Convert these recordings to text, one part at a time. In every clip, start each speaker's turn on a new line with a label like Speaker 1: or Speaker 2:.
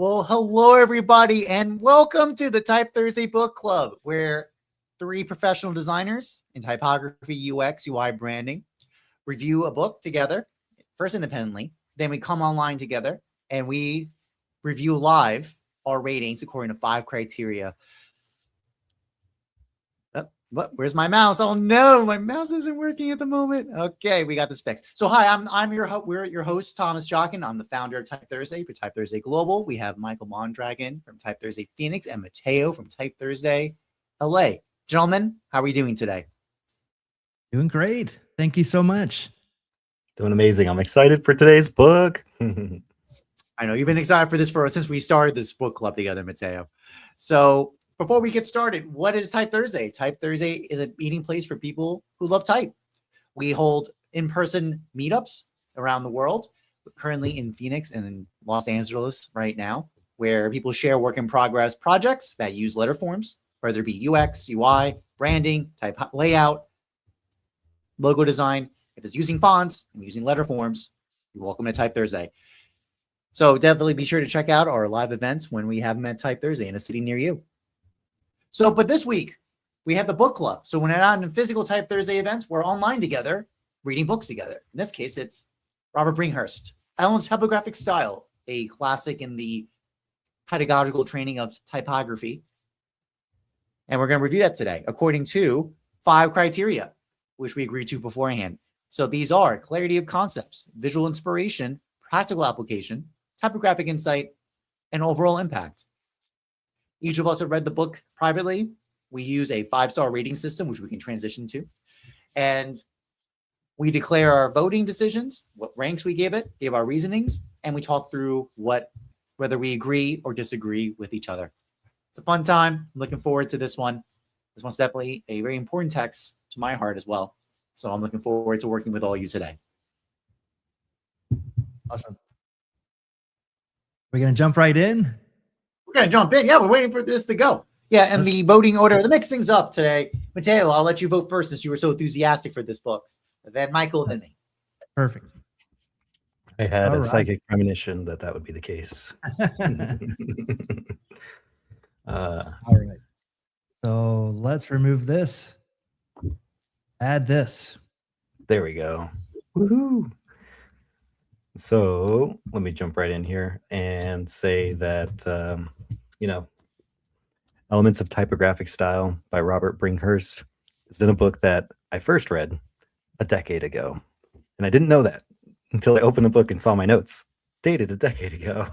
Speaker 1: Well, hello, everybody, and welcome to the Type Thursday Book Club, where three professional designers in typography, UX, UI branding review a book together, first independently, then we come online together and we review live our ratings according to 5 criteria. Where's my mouse? Oh no, my mouse isn't working at the moment. Okay, we got this fixed. So hi, we're your host, Thomas Jockin. I'm the founder of Type Thursday for Type Thursday Global. We have Michael Mondragon from Type Thursday Phoenix and Matheo from Type Thursday LA. Gentlemen, how are we doing today?
Speaker 2: Doing great. Thank you so much.
Speaker 3: Doing amazing. I'm excited for today's book.
Speaker 1: I know you've been excited for this since we started this book club together, Matheo. So before we get started, what is Type Thursday? Type Thursday is a meeting place for people who love type. We hold in-person meetups around the world, currently in Phoenix and in Los Angeles right now, where people share work in progress projects that use letter forms, whether it be UX, UI, branding, type layout, logo design. If it's using fonts and using letter forms, you're welcome to Type Thursday. So definitely be sure to check out our live events when we have them at Type Thursday in a city near you. So, but this week we have the book club. So when we're not in physical Type Thursday events, we're online together, reading books together. In this case, it's Robert Bringhurst, Elements of Typographic Style, a classic in the pedagogical training of typography. And we're going to review that today, according to 5 criteria, which we agreed to beforehand. So these are clarity of concepts, visual inspiration, practical application, typographic insight, and overall impact. Each of us have read the book privately. We use a 5-star rating system, which we can transition to. And we declare our voting decisions, what ranks we gave it, gave our reasonings, and we talk through whether we agree or disagree with each other. It's a fun time. I'm looking forward to this one. This one's definitely a very important text to my heart as well. So I'm looking forward to working with all you today.
Speaker 2: Awesome. We're going to jump right in.
Speaker 1: We're going to jump in. Yeah, we're waiting for this to go. Yeah, and the voting order, to mix things up today, Matheo, I'll let you vote first since you were so enthusiastic for this book. Then Michael, then me.
Speaker 2: Perfect.
Speaker 3: I had a psychic premonition that would be the case.
Speaker 2: All right. So let's remove this. Add this.
Speaker 3: There we go. Woohoo! So let me jump right in here and say that, Elements of Typographic Style by Robert Bringhurst has been a book that I first read a decade ago. And I didn't know that until I opened the book and saw my notes dated a decade ago,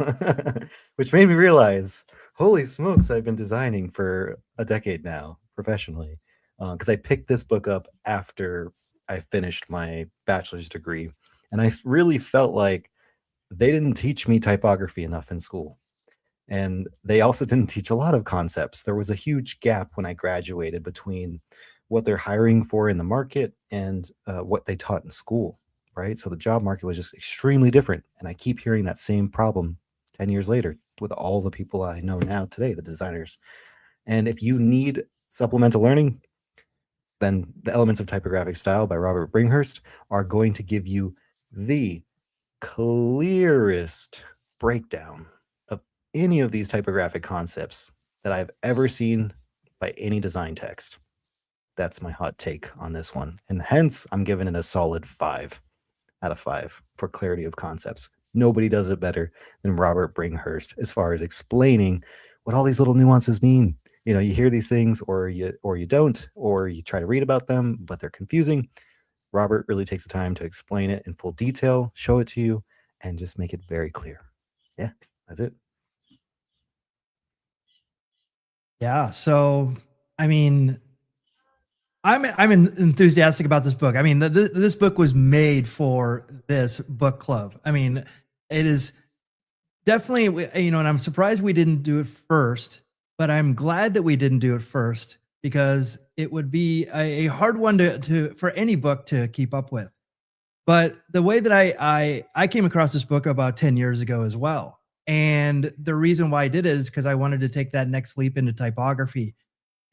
Speaker 3: which made me realize, holy smokes, I've been designing for a decade now professionally. Because I picked this book up after I finished my bachelor's degree. And I really felt like they didn't teach me typography enough in school. And they also didn't teach a lot of concepts. There was a huge gap when I graduated between what they're hiring for in the market and what they taught in school, right? So the job market was just extremely different. And I keep hearing that same problem 10 years later with all the people I know now today, the designers. And if you need supplemental learning, then the Elements of Typographic Style by Robert Bringhurst are going to give you the clearest breakdown of any of these typographic concepts that I've ever seen by any design text. That's my hot take on this one. And hence, I'm giving it a solid 5 out of 5 for clarity of concepts. Nobody does it better than Robert Bringhurst as far as explaining what all these little nuances mean. You know, you hear these things or you don't, or you try to read about them, but they're confusing. Robert really takes the time to explain it in full detail, show it to you, and just make it very clear. Yeah, that's it.
Speaker 2: Yeah. So, I mean, I'm enthusiastic about this book. I mean, this book was made for this book club. I mean, it is definitely, and I'm surprised we didn't do it first, but I'm glad that we didn't do it first because it would be a hard one for any book to keep up with. But the way that I came across this book about 10 years ago as well. And the reason why I did it is because I wanted to take that next leap into typography.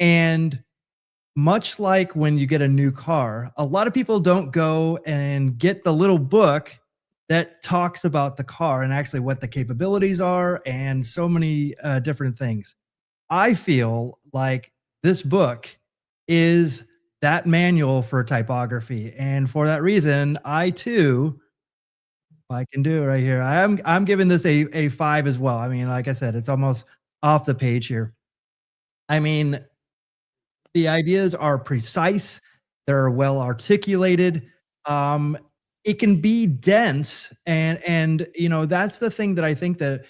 Speaker 2: And much like when you get a new car, a lot of people don't go and get the little book that talks about the car and actually what the capabilities are and so many different things. I feel like this book is that manual for typography. And for that reason, I too, I can do it right here. I'm giving this a 5 as well. I mean, like I said, it's almost off the page here. I mean, the ideas are precise, they're well articulated. Um, it can be dense, and you know that's the thing that I think that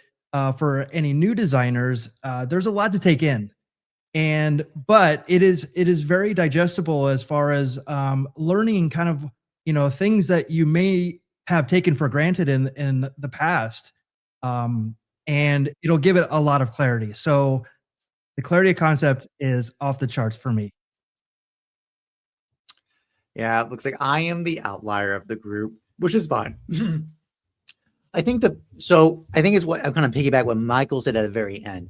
Speaker 2: for any new designers, there's a lot to take in, and but it is very digestible as far as learning kind of things that you may have taken for granted in the past, and it'll give it a lot of clarity. So the clarity of concept is off the charts for me.
Speaker 1: Yeah, it looks like I am the outlier of the group, which is fine. I think it's what I'm kind of piggyback what Michael said at the very end.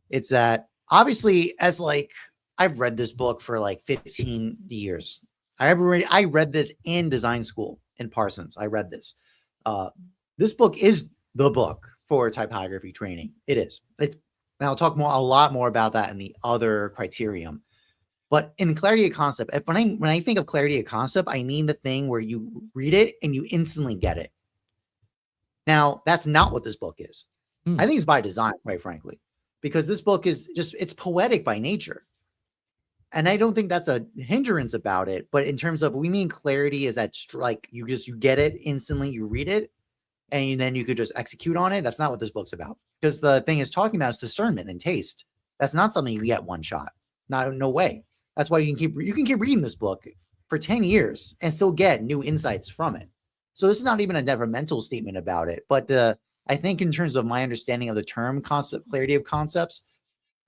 Speaker 1: It's that obviously, as like I've read this book for like 15 years. I read this in design school in Parsons. I read this. This book is the book for typography training. It is. And I'll talk a lot more about that in the other criterion. But in clarity of concept, when I think of clarity of concept, I mean the thing where you read it and you instantly get it. Now, that's not what this book is. I think it's by design, quite frankly, because this book is it's poetic by nature. And I don't think that's a hindrance about it. But in terms of, we mean clarity is that like you get it instantly, you read it, and then you could just execute on it. That's not what this book's about. Because the thing is talking about is discernment and taste. That's not something you get one shot. No way. That's why you can keep reading this book for 10 years and still get new insights from it. So this is not even a detrimental statement about it. But I think in terms of my understanding of the term concept, clarity of concepts,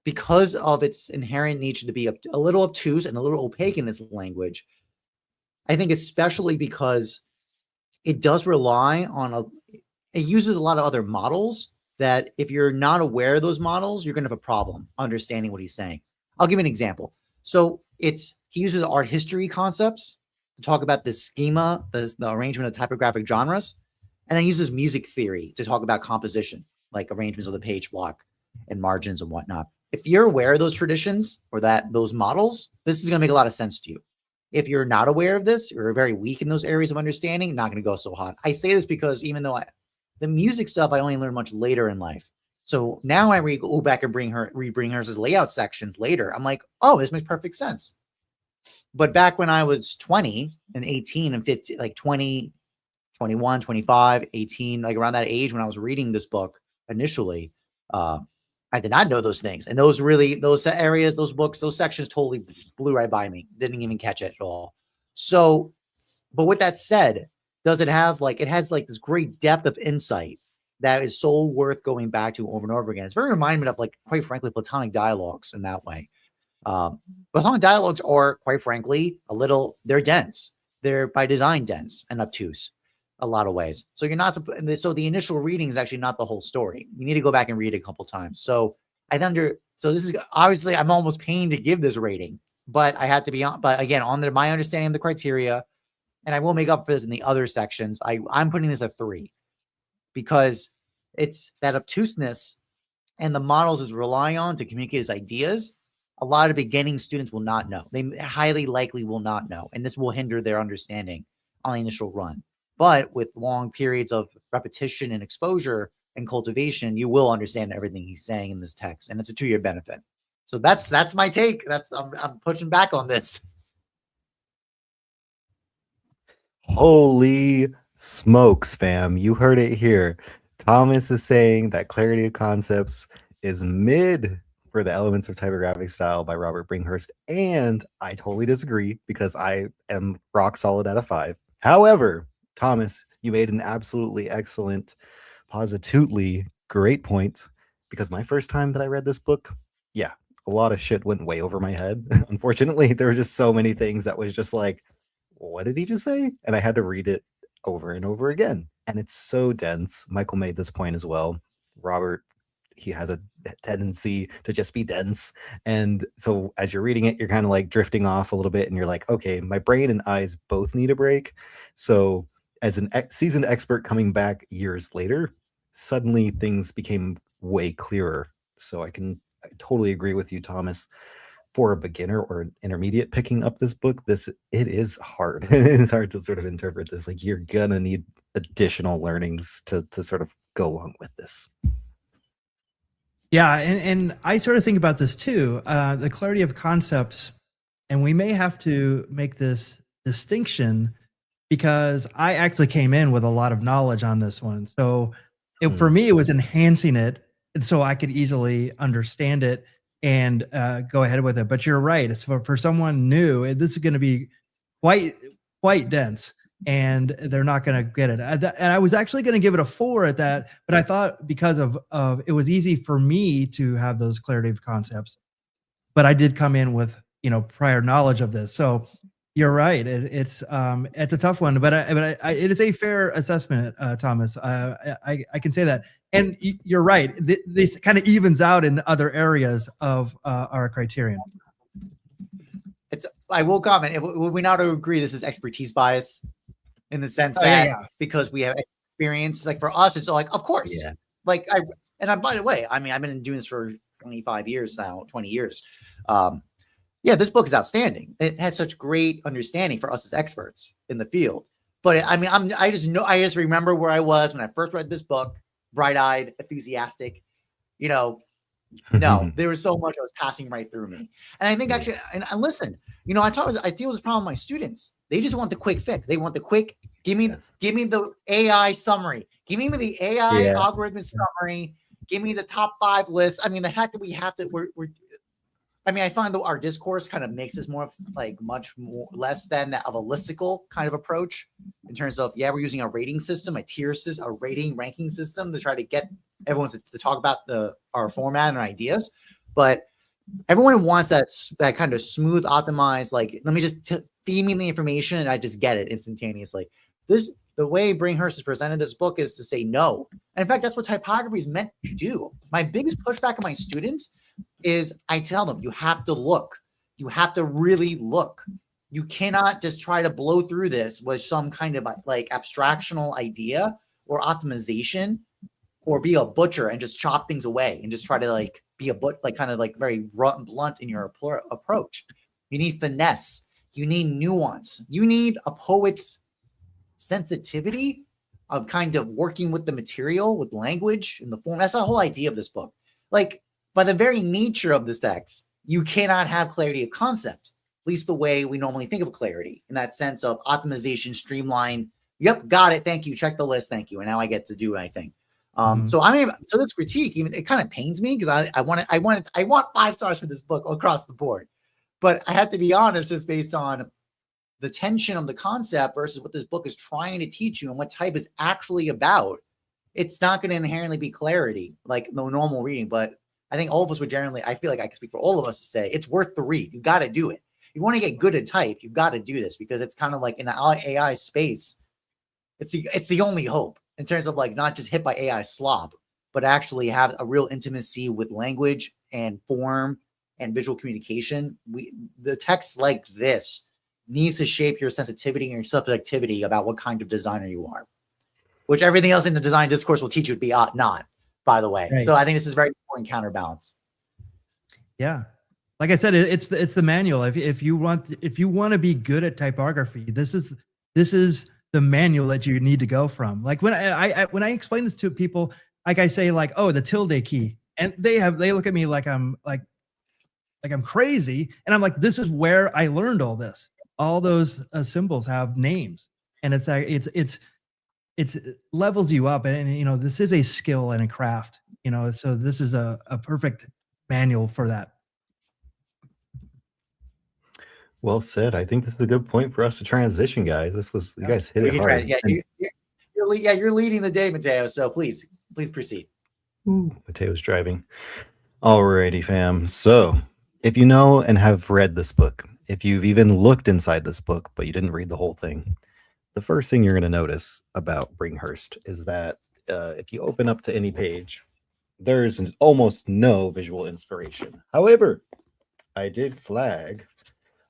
Speaker 1: because of its inherent nature to be a little obtuse and a little opaque in its language, I think especially because it does rely on it uses a lot of other models that if you're not aware of those models, you're going to have a problem understanding what he's saying. I'll give you an example. So he uses art history concepts to talk about the schema, the arrangement of typographic genres, and then uses music theory to talk about composition, like arrangements of the page block and margins and whatnot. If you're aware of those traditions or those models, this is going to make a lot of sense to you. If you're not aware of this, you're very weak in those areas of understanding, not going to go so hot. I say this because even though the music stuff, I only learned much later in life. So now I go back and read Bringhurst's layout sections later. I'm like, oh, this makes perfect sense. But back when I was 20 and 18 and 15, like 20, 21, 25, 18, like around that age when I was reading this book initially, I did not know those things. And those areas, those books, those sections totally blew right by me. Didn't even catch it at all. So, but with that said, does it have it has like this great depth of insight that is so worth going back to over and over again. It's very reminiscent of, like, quite frankly, Platonic dialogues in that way. Platonic dialogues are, quite frankly, they're dense. They're by design dense and obtuse a lot of ways. So so the initial reading is actually not the whole story. You need to go back and read it a couple times. So this is obviously, I'm almost pained to give this rating, but I had to be on, but again, on my understanding of the criteria, and I will make up for this in the other sections. I'm putting this at 3. Because it's that obtuseness and the models is relying on to communicate his ideas. A lot of beginning students will not know. They highly likely will not know. And this will hinder their understanding on the initial run. But with long periods of repetition and exposure and cultivation, you will understand everything he's saying in this text. And it's to your benefit. So that's my take. I'm pushing back on this.
Speaker 3: Holy smokes, fam. You heard it here. Thomas is saying that clarity of concepts is mid for the Elements of Typographic Style by Robert Bringhurst. And I totally disagree because I am rock solid at a 5. However, Thomas, you made an absolutely excellent, positively great point, because my first time that I read this book, yeah, a lot of shit went way over my head. Unfortunately, there were just so many things that was just like, what did he just say? And I had to read it over and over again. And it's so dense. Michael made this point as well. Robert, he has a tendency to just be dense. And so as you're reading it, you're kind of like drifting off a little bit and you're like, okay, my brain and eyes both need a break. So as an seasoned expert coming back years later, suddenly things became way clearer. So I totally agree with you, Thomas. For a beginner or an intermediate picking up this book, it is hard. It is hard to sort of interpret this. Like, you're gonna need additional learnings to sort of go along with this.
Speaker 2: Yeah, and I sort of think about this too, the clarity of concepts, and we may have to make this distinction because I actually came in with a lot of knowledge on this one. So for me, it was enhancing it, and so I could easily understand it and go ahead with it. But you're right; it's for someone new. This is going to be quite dense, and they're not going to get it. And I was actually going to give it a 4 at that, but I thought because of it was easy for me to have those clarity of concepts, but I did come in with prior knowledge of this. So you're right. It's a tough one, but it is a fair assessment, Thomas. I can say that, and you're right. This kind of evens out in other areas of our criterion.
Speaker 1: I will comment. Would we not agree this is expertise bias in the sense that because we have experience, like for us, it's like, of course, by the way, I mean, I've been doing this for 25 years now, 20 years. This book is outstanding. It has such great understanding for us as experts in the field. But I mean, I just remember where I was when I first read this book, bright-eyed, enthusiastic, no, there was so much that was passing right through me. And I think actually, and listen, I deal with this problem with my students. They just want the quick fix. They want the quick, give me the AI summary. Give me the AI algorithm summary. Give me the top 5 list. I mean, the fact that we have to, I find that our discourse kind of makes this more like much more less than that of a listicle kind of approach in terms of, we're using a rating system, a tier system, a ranking system to try to get everyone to talk about our format and our ideas. But everyone wants that kind of smooth, optimized, like, let me just feed me the information and I just get it instantaneously. The way Bringhurst has presented this book is to say no. And in fact, that's what typography is meant to do. My biggest pushback on my students is I tell them, you have to look. You have to really look. You cannot just try to blow through this with some kind of like abstractional idea or optimization, or be a butcher and just chop things away and just try to like be very blunt in your approach. You need finesse. You need nuance. You need a poet's sensitivity of kind of working with the material, with language and the form. That's the whole idea of this book. Like, by the very nature of this text, you cannot have clarity of concept, at least the way we normally think of clarity, in that sense of optimization, streamline. Yep, got it. Thank you. Check the list. Thank you. And now I get to do my thing. So this critique, even it kind of pains me because I want 5 stars for this book across the board, but I have to be honest, just based on the tension of the concept versus what this book is trying to teach you and what type is actually about. It's not going to inherently be clarity like the normal reading, but I think all of us would generally, I feel like I can speak for all of us to say it's worth the read. You got to do it. You want to get good at type, you've got to do this because it's kind of like in the AI space. It's the only hope in terms of like not just hit by AI slop, but actually have a real intimacy with language and form and visual communication. The text like this needs to shape your sensitivity and your subjectivity about what kind of designer you are, which everything else in the design discourse will teach you to be not, by the way. Right. So I think this is very important counterbalance.
Speaker 2: Yeah. Like I said, it's the manual. If you want to be good at typography, this is the manual that you need to go from. Like when I explain this to people, like I say like, oh, the tilde key, and they look at me like I'm crazy, and I'm like, this is where I learned all this. All those symbols have names, and it levels you up, and this is a skill and a craft. So this is a perfect manual for that.
Speaker 3: Well said. I think this is a good point for us to transition, guys. You guys hit it hard.
Speaker 1: You're leading the day, Matteo. So please proceed.
Speaker 3: Ooh, Mateo's driving. Alrighty, fam. So if you know and have read this book, if you've even looked inside this book, but you didn't read the whole thing, the first thing you're going to notice about Bringhurst is that if you open up to any page, there's almost no visual inspiration. However, I did flag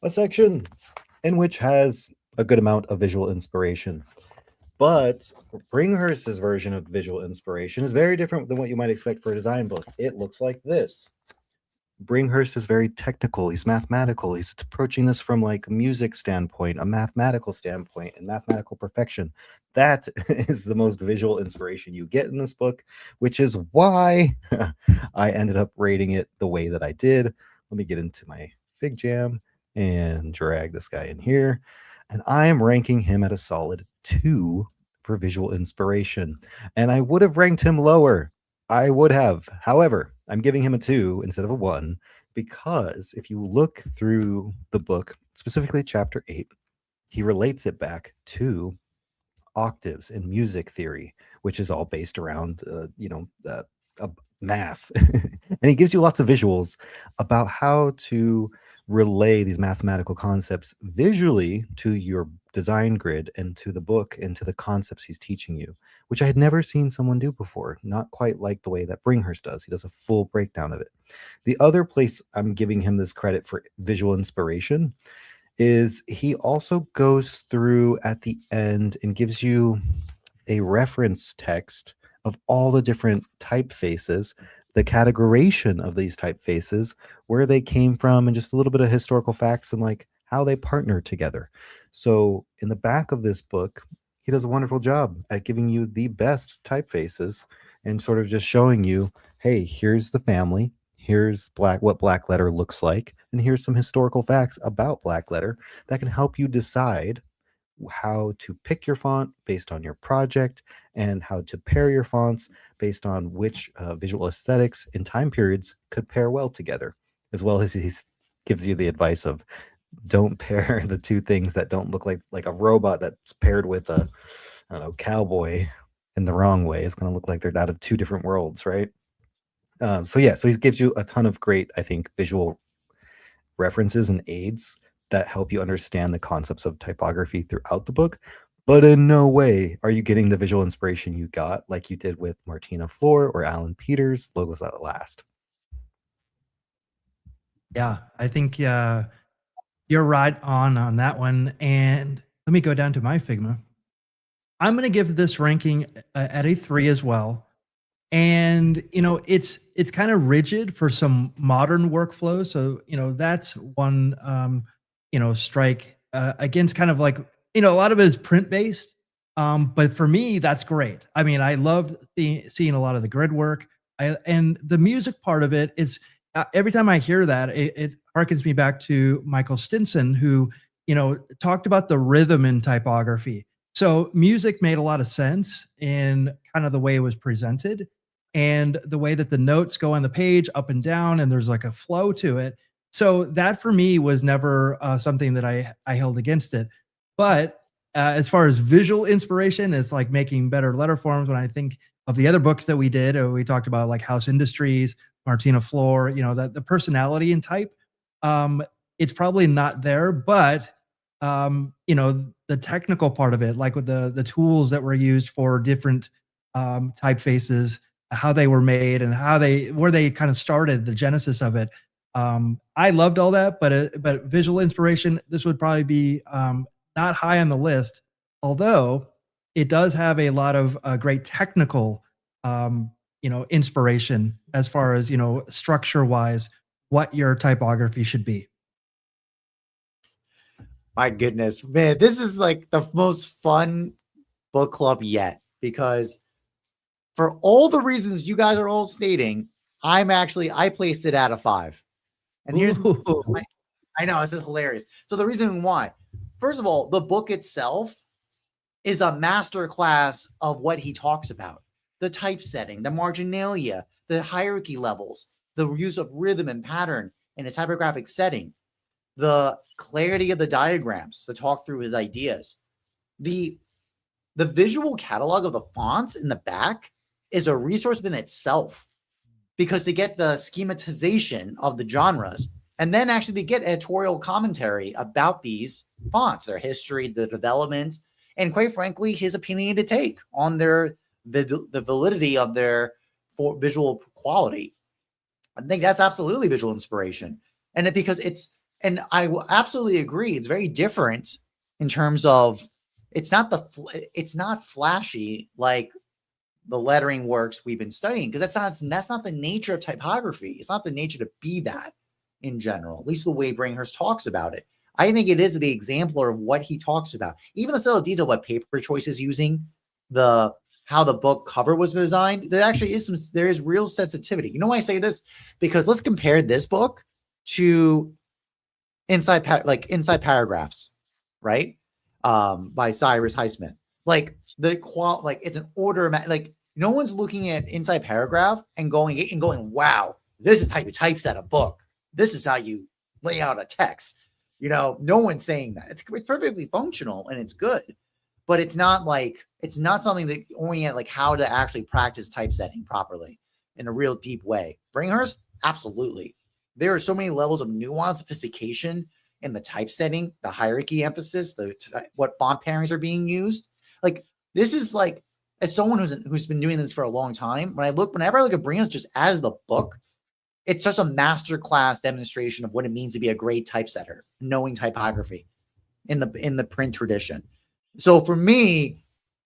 Speaker 3: a section in which has a good amount of visual inspiration. But Bringhurst's version of visual inspiration is very different than what you might expect for a design book. It looks like this. Bringhurst is very technical. He's mathematical. He's approaching this from like a music standpoint, a mathematical standpoint, and mathematical perfection. That is the most visual inspiration you get in this book, which is why I ended up rating it the way that I did. Let me get into my Fig Jam and drag this guy in here. And I am ranking him at a solid 2 for visual inspiration. And I would have ranked him lower. I would have. However, I'm giving him a 2 instead of a 1 because if you look through the book, specifically chapter 8, he relates it back to octaves and music theory, which is all based around, math. And he gives you lots of visuals about how to relay these mathematical concepts visually to your design grid and to the book and to the concepts he's teaching you, which I had never seen someone do before. Not quite like the way that Bringhurst does. He does a full breakdown of it. The other place I'm giving him this credit for visual inspiration is he also goes through at the end and gives you a reference text of all the different typefaces, the categorization of these typefaces, where they came from, and just a little bit of historical facts and like how they partner together. So in the back of this book, he does a wonderful job at giving you the best typefaces and sort of just showing you, hey, here's the family, here's what black letter looks like, and here's some historical facts about black letter that can help you decide how to pick your font based on your project and how to pair your fonts based on which visual aesthetics and time periods could pair well together, as well as he gives you the advice of don't pair the two things that don't look like a robot that's paired with a, I don't know, cowboy in the wrong way. It's going to look like they're out of two different worlds, right? So he gives you a ton of great, I think, visual references and aids that help you understand the concepts of typography throughout the book, but in no way are you getting the visual inspiration you got like you did with Martina Floor or Alan Peters' Logos at Last.
Speaker 2: Yeah, I think you're right on that one. And let me go down to my Figma. I'm going to give this ranking at a 3 as well. And it's kind of rigid for some modern workflow. So that's one strike against kind of like a lot of it is print based. But for me, that's great. I mean, I loved seeing a lot of the grid work. And the music part of it is every time I hear that, it harkens me back to Michael Stinson, who talked about the rhythm in typography. So music made a lot of sense in kind of the way it was presented and the way that the notes go on the page up and down, and there's like a flow to it. So that for me was never something that I held against it. But as far as visual inspiration, it's like making better letter forms. When I think of the other books that we did, we talked about like House Industries, Martina Floor, that the personality in type, it's probably not there, but the technical part of it, like with the tools that were used for different typefaces, how they were made and where they kind of started, the genesis of it. I loved all that, but visual inspiration, this would probably be not high on the list, although it does have a lot of great technical inspiration as far as structure wise, what your typography should be.
Speaker 1: My goodness, man, this is like the most fun book club yet, because for all the reasons you guys are all stating, I placed it at a 5. And here's, I know, this is hilarious. So the reason why, first of all, the book itself is a masterclass of what he talks about. The typesetting, the marginalia, the hierarchy levels, the use of rhythm and pattern in a typographic setting, the clarity of the diagrams to talk through his ideas. The visual catalog of the fonts in the back is a resource within itself, because to get the schematization of the genres and then actually get editorial commentary about these fonts, their history, the development, and quite frankly, his opinion to take on the validity of their visual quality. I think that's absolutely visual inspiration. And I absolutely agree, it's very different in terms of it's not flashy like the lettering works we've been studying, because that's not the nature of typography. It's not the nature to be that in general, at least the way Bringhurst talks about it. I think it is the exemplar of what he talks about. Even the subtle detail, what paper choice is using, how the book cover was designed. There actually is there is real sensitivity. You know why I say this? Because let's compare this book to Inside Paragraphs, right? By Cyrus Highsmith. Like it's an order, like no one's looking at Inside Paragraph and going, wow, this is how you typeset a book. This is how you lay out a text. You know, no one's saying that. It's perfectly functional and it's good, but it's not something that orient like how to actually practice typesetting properly in a real deep way. Bringhurst, absolutely. There are so many levels of nuance, sophistication in the typesetting, the hierarchy emphasis, what font pairings are being used. Like this is like, as someone who's been doing this for a long time, whenever I look at Bringhurst just as the book, it's just a masterclass demonstration of what it means to be a great typesetter, knowing typography in the print tradition. So for me,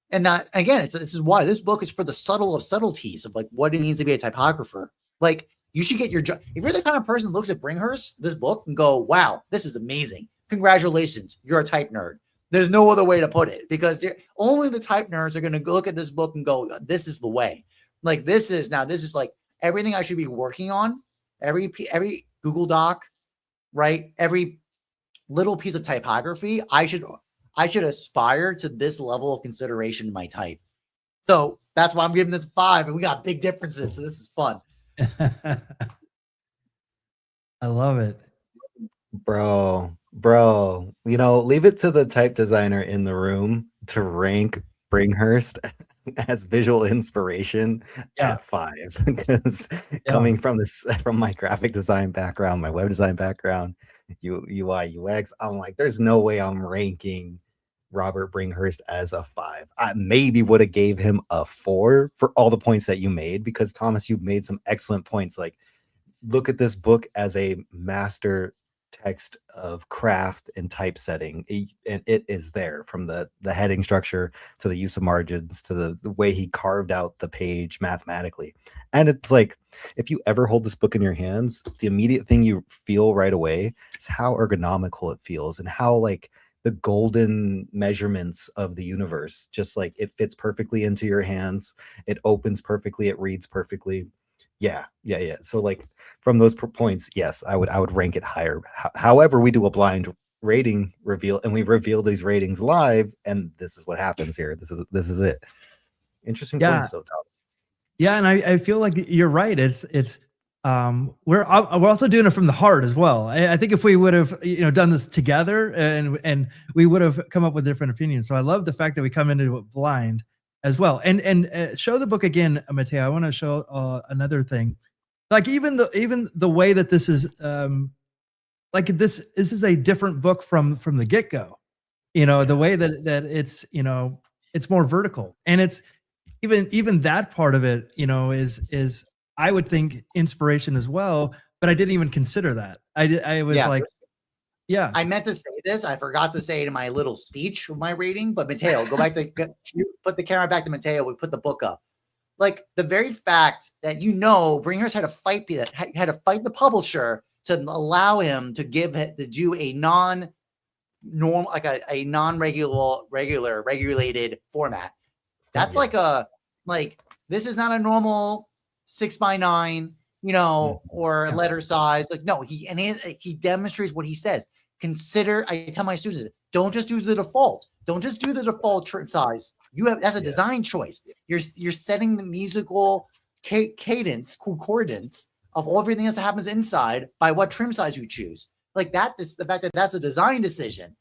Speaker 1: and that again, this is why this book is for the subtle of subtleties of like what it means to be a typographer. Like you should get your job. If you're the kind of person that looks at Bringhurst, this book, and go, wow, this is amazing. Congratulations, you're a type nerd. There's no other way to put it, because only the type nerds are going to look at this book and go, this is the way. Like this is like everything I should be working on. Every Google Doc, right? Every little piece of typography, I should aspire to this level of consideration in my type. So that's why I'm giving this 5, and we got big differences. So this is fun.
Speaker 2: I love it.
Speaker 3: Bro, you know, leave it to the type designer in the room to rank Bringhurst as visual inspiration at 5, because coming from my graphic design background, my web design background, UI, UX, I'm like, there's no way I'm ranking Robert Bringhurst as a 5. I maybe would have gave him a 4 for all the points that you made, because Thomas, you made some excellent points. Like, look at this book as a master text of craft and typesetting, and it is there, from the heading structure to the use of margins to the way he carved out the page mathematically. And it's like, if you ever hold this book in your hands, the immediate thing you feel right away is how ergonomical it feels, and how like the golden measurements of the universe, just like it fits perfectly into your hands, it opens perfectly, it reads perfectly. Yeah. So like from those points, yes, I would rank it higher. However, we do a blind rating reveal, and we reveal these ratings live, and this is what happens here. This is it. Interesting points, though, Tom.
Speaker 2: Yeah, and I feel like you're right. It's we're also doing it from the heart as well. I think if we would have done this together, and we would have come up with different opinions. So I love the fact that we come into it blind as well. And show the book again, Matteo. I want to show another thing. Like even the way that this is like this is a different book from the get-go. The way that it's it's more vertical, and it's even that part of it is I would think inspiration as well, but I didn't even consider that. I was like, yeah.
Speaker 1: I meant to say this. I forgot to say it in my little speech of my rating, but Matteo, go back to put the camera back to Matteo. We put the book up. Like the very fact that Bringhurst had to fight the publisher to allow him to do a non-normal, like a regulated format. That's this is not a normal 6x9, or letter size. Like, no, he demonstrates what he says. I tell my students, don't just do the default. Don't just do the default trim size. That's a design choice. You're setting the musical cadence, concordance of everything else that happens inside by what trim size you choose. Like that is the fact that that's a design decision.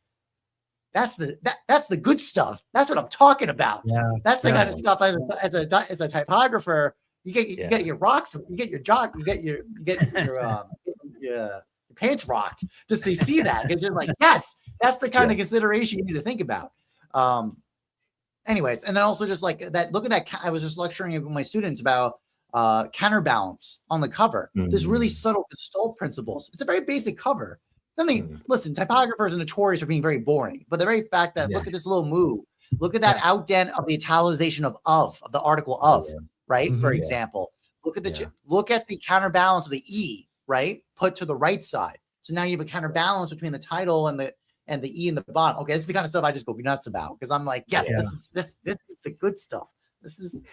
Speaker 1: That's the good stuff. That's what I'm talking about.
Speaker 2: Yeah,
Speaker 1: that's the kind of stuff as a typographer. You get your rocks, you get your jock, you get your pants rocked just to see that. It's just like, yes, that's the kind of consideration you need to think about. Anyways, and then also just like that, look at that. I was just lecturing with my students about counterbalance on the cover. There's really subtle gestalt principles. It's a very basic cover. Listen, typographers are notorious for being very boring, but the very fact that look at this little move Look at that outdent of the italicization of the article of, right? For example, look at the counterbalance of the E, right? Put to the right side. So now you have a counterbalance between the title and the E in the bottom. Okay, this is the kind of stuff I just go nuts about because I'm like, yes, this is the good stuff. This is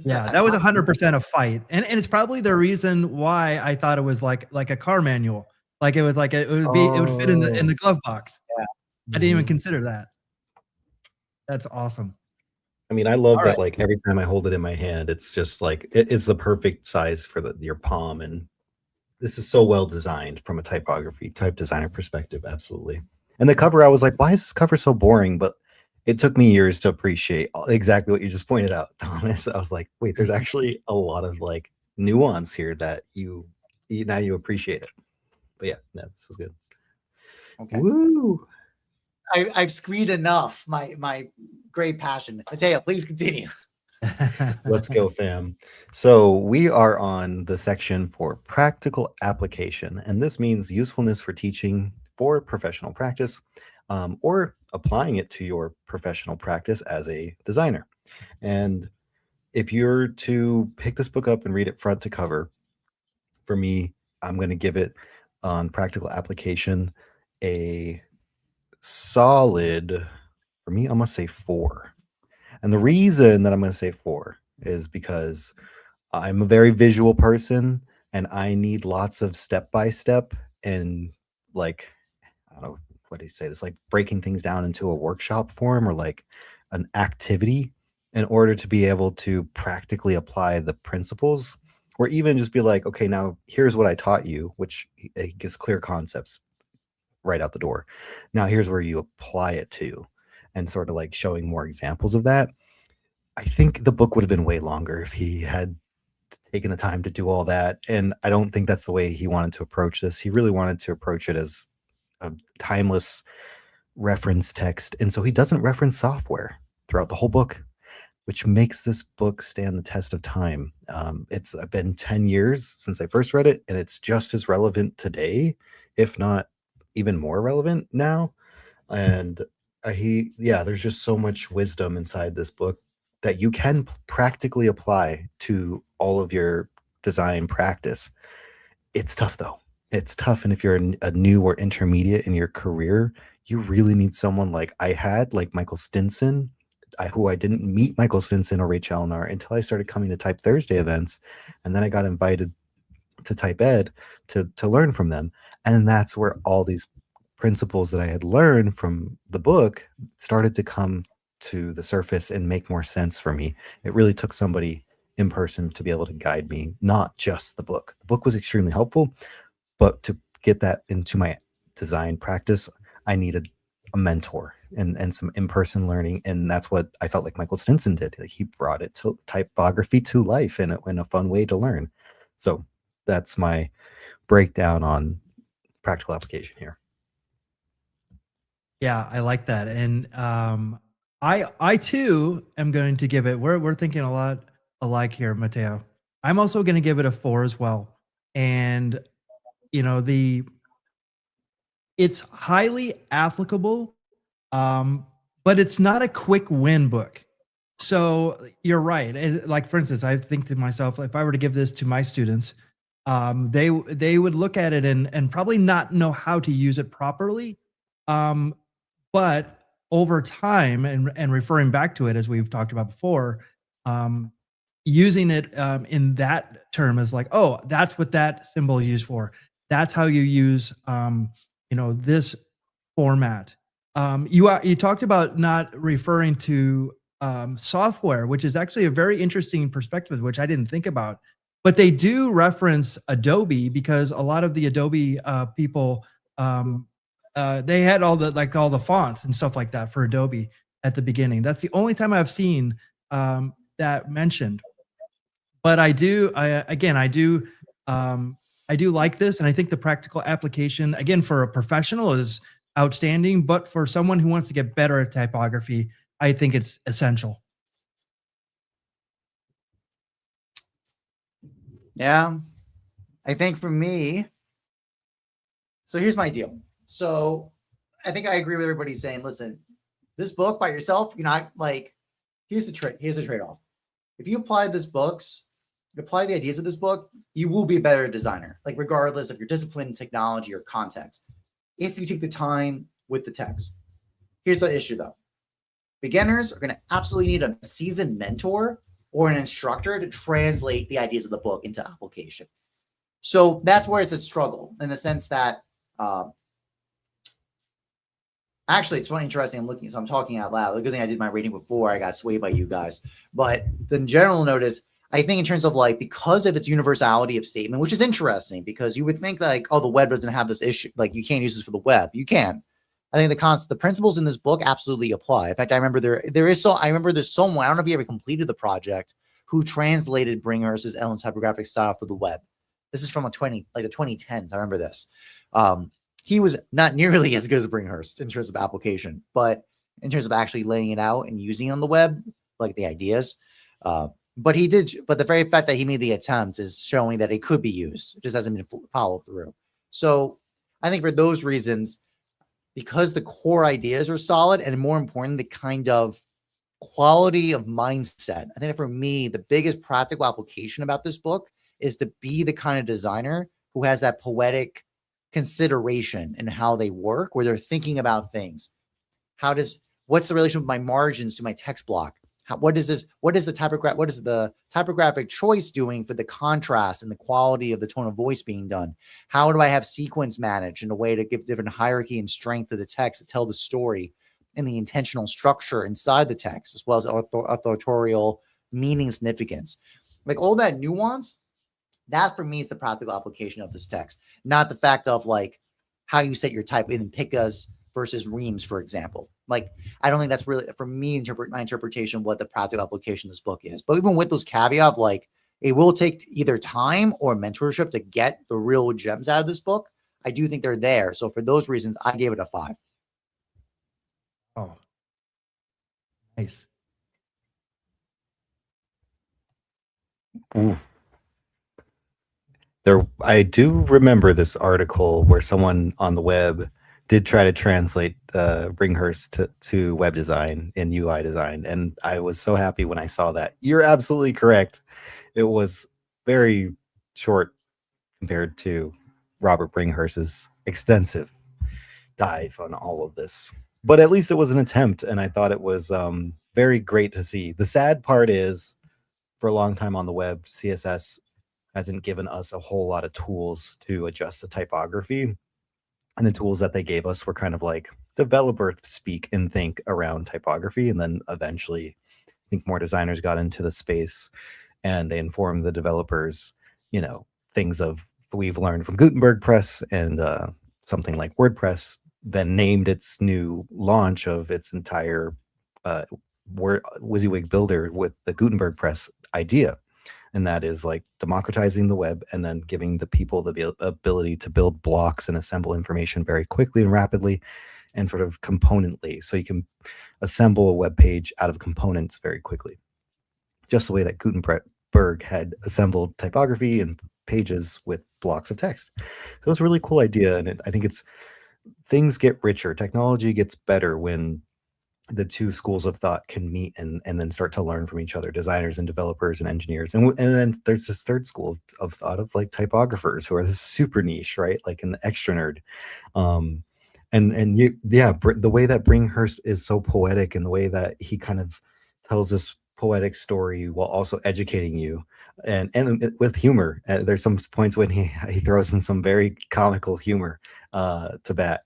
Speaker 2: that was 100% a fight, and it's probably the reason why I thought it was like a car manual, like it would fit in the glove box.
Speaker 1: Yeah,
Speaker 2: I didn't even consider that. That's awesome.
Speaker 3: I mean, I love that. Like every time I hold it in my hand, it's just like it's the perfect size for your palm, and this is so well designed from a type designer perspective. Absolutely. And the cover, I was like, why is this cover so boring? But it took me years to appreciate exactly what you just pointed out, Thomas. I was like, wait, there's actually a lot of like nuance here that you now appreciate it. But yeah, this was good.
Speaker 1: Okay.
Speaker 3: Woo!
Speaker 1: I've screamed enough. My great passion. Matheo, please continue.
Speaker 3: Let's go, fam. So we are on the section for practical application, and this means usefulness for teaching for professional practice, or applying it to your professional practice as a designer. And if you're to pick this book up and read it front to cover, for me, I'm going to give it on practical application a solid, for me, I'm going to say 4. And the reason that I'm going to say 4 is because I'm a very visual person and I need lots of step-by-step and like, I don't know, what do you say? This like breaking things down into a workshop form or like an activity in order to be able to practically apply the principles, or even just be like, okay, now here's what I taught you, which it gives clear concepts right out the door. Now here's where you apply it to, and sort of like showing more examples of that. I think the book would have been way longer if he had taken the time to do all that. And I don't think that's the way he wanted to approach this. He really wanted to approach it as a timeless reference text. And so he doesn't reference software throughout the whole book, which makes this book stand the test of time. It's been 10 years since I first read it, and it's just as relevant today, if not even more relevant now. And there's just so much wisdom inside this book that you can practically apply to all of your design practice. It's tough though. It's tough. And if you're a new or intermediate in your career, you really need someone like I had, like Michael Stinson, who I didn't meet Michael Stinson or Rachel Elnar until I started coming to Type Thursday events. And then I got invited to Type Ed to learn from them. And that's where all these principles that I had learned from the book started to come to the surface and make more sense for me. It really took somebody in person to be able to guide me, not just the book. The book was extremely helpful, but to get that into my design practice, I needed a mentor and some in-person learning. And that's what I felt like Michael Stinson did. Like he brought it to typography to life in a fun way to learn. So that's my breakdown on practical application here.
Speaker 2: Yeah, I like that. And I too am going to give it, we're thinking a lot alike here, Matheo. I'm also going to give it a 4 as well. And you know, it's highly applicable, but it's not a quick win book. So you're right. Like for instance, I think to myself, if I were to give this to my students, they would look at it and probably not know how to use it properly. But over time, and referring back to it as we've talked about before, using it in that term as like, oh, that's what that symbol is used for. That's how you use, this format. You talked about not referring to software, which is actually a very interesting perspective, which I didn't think about. But they do reference Adobe because a lot of the Adobe people, they had all the fonts and stuff like that for Adobe at the beginning. That's the only time I've seen that mentioned. But I do like this, and I think the practical application, again, for a professional is outstanding, but for someone who wants to get better at typography, I think it's essential.
Speaker 1: Yeah, I think for me, so here's my deal. So I think I agree with everybody saying, listen, This book by yourself, you're not like, here's the trade-off. If you apply the ideas of this book, you will be a better designer, like regardless of your discipline, technology, or context. If you take the time with the text. Here's the issue though. Beginners are going to absolutely need a seasoned mentor or an instructor to translate the ideas of the book into application. So that's where it's a struggle in the sense that, actually, it's really interesting. So I'm talking out loud. The good thing I did my reading before I got swayed by you guys. But the general note is, I think in terms of like, because of its universality of statement, which is interesting because you would think like, oh, the web doesn't have this issue. Like you can't use this for the web. You can. I think the principles in this book absolutely apply. In fact, I remember there's someone, I don't know if he ever completed the project, who translated Bringhurst's Elements of Typographic Style for the web. This is from the 2010s. I remember this. He was not nearly as good as Bringhurst in terms of application, but in terms of actually laying it out and using it on the web, like the ideas. But the very fact that he made the attempt is showing that it could be used. It just hasn't been followed through. So I think for those reasons, because the core ideas are solid and more important, the kind of quality of mindset. I think for me, the biggest practical application about this book is to be the kind of designer who has that poetic consideration in how they work, where they're thinking about things. What's the relation with my margins to my text block? What is the typographic choice doing for the contrast and the quality of the tone of voice being done? How do I have sequence managed in a way to give different hierarchy and strength to the text to tell the story and the intentional structure inside the text, as well as authorial meaning significance? Like all that nuance, that for me is the practical application of this text, not the fact of like how you set your type in picas versus reams, for example. Like, I don't think that's really, for me, my interpretation of what the practical application of this book is. But even with those caveats, like it will take either time or mentorship to get the real gems out of this book. I do think they're there. So for those reasons, I gave it a 5.
Speaker 2: Oh, nice.
Speaker 3: Ooh. I do remember this article where someone on the web did try to translate Bringhurst to web design and UI design, and I was so happy when I saw that. You're absolutely correct. It was very short compared to Robert Bringhurst's extensive dive on all of this, but at least it was an attempt, and I thought it was very great to see. The sad part is, for a long time on the web, CSS hasn't given us a whole lot of tools to adjust the typography. And the tools that they gave us were kind of like developer speak and think around typography. And then eventually, I think more designers got into the space and they informed the developers, things of we've learned from Gutenberg Press and something like WordPress, then named its new launch of its entire WYSIWYG builder with the Gutenberg Press idea. And that is like democratizing the web and then giving the people the ability to build blocks and assemble information very quickly and rapidly and sort of componently. So you can assemble a web page out of components very quickly, just the way that Gutenberg had assembled typography and pages with blocks of text. So it's a really cool idea. And I think things get richer. Technology gets better when the two schools of thought can meet and then start to learn from each other, designers and developers and engineers. And then there's this third school of thought of like typographers who are this super niche, right? Like an extra nerd. The way that Bringhurst is so poetic and the way that he kind of tells this poetic story while also educating you and with humor. There's some points when he throws in some very comical humor to that.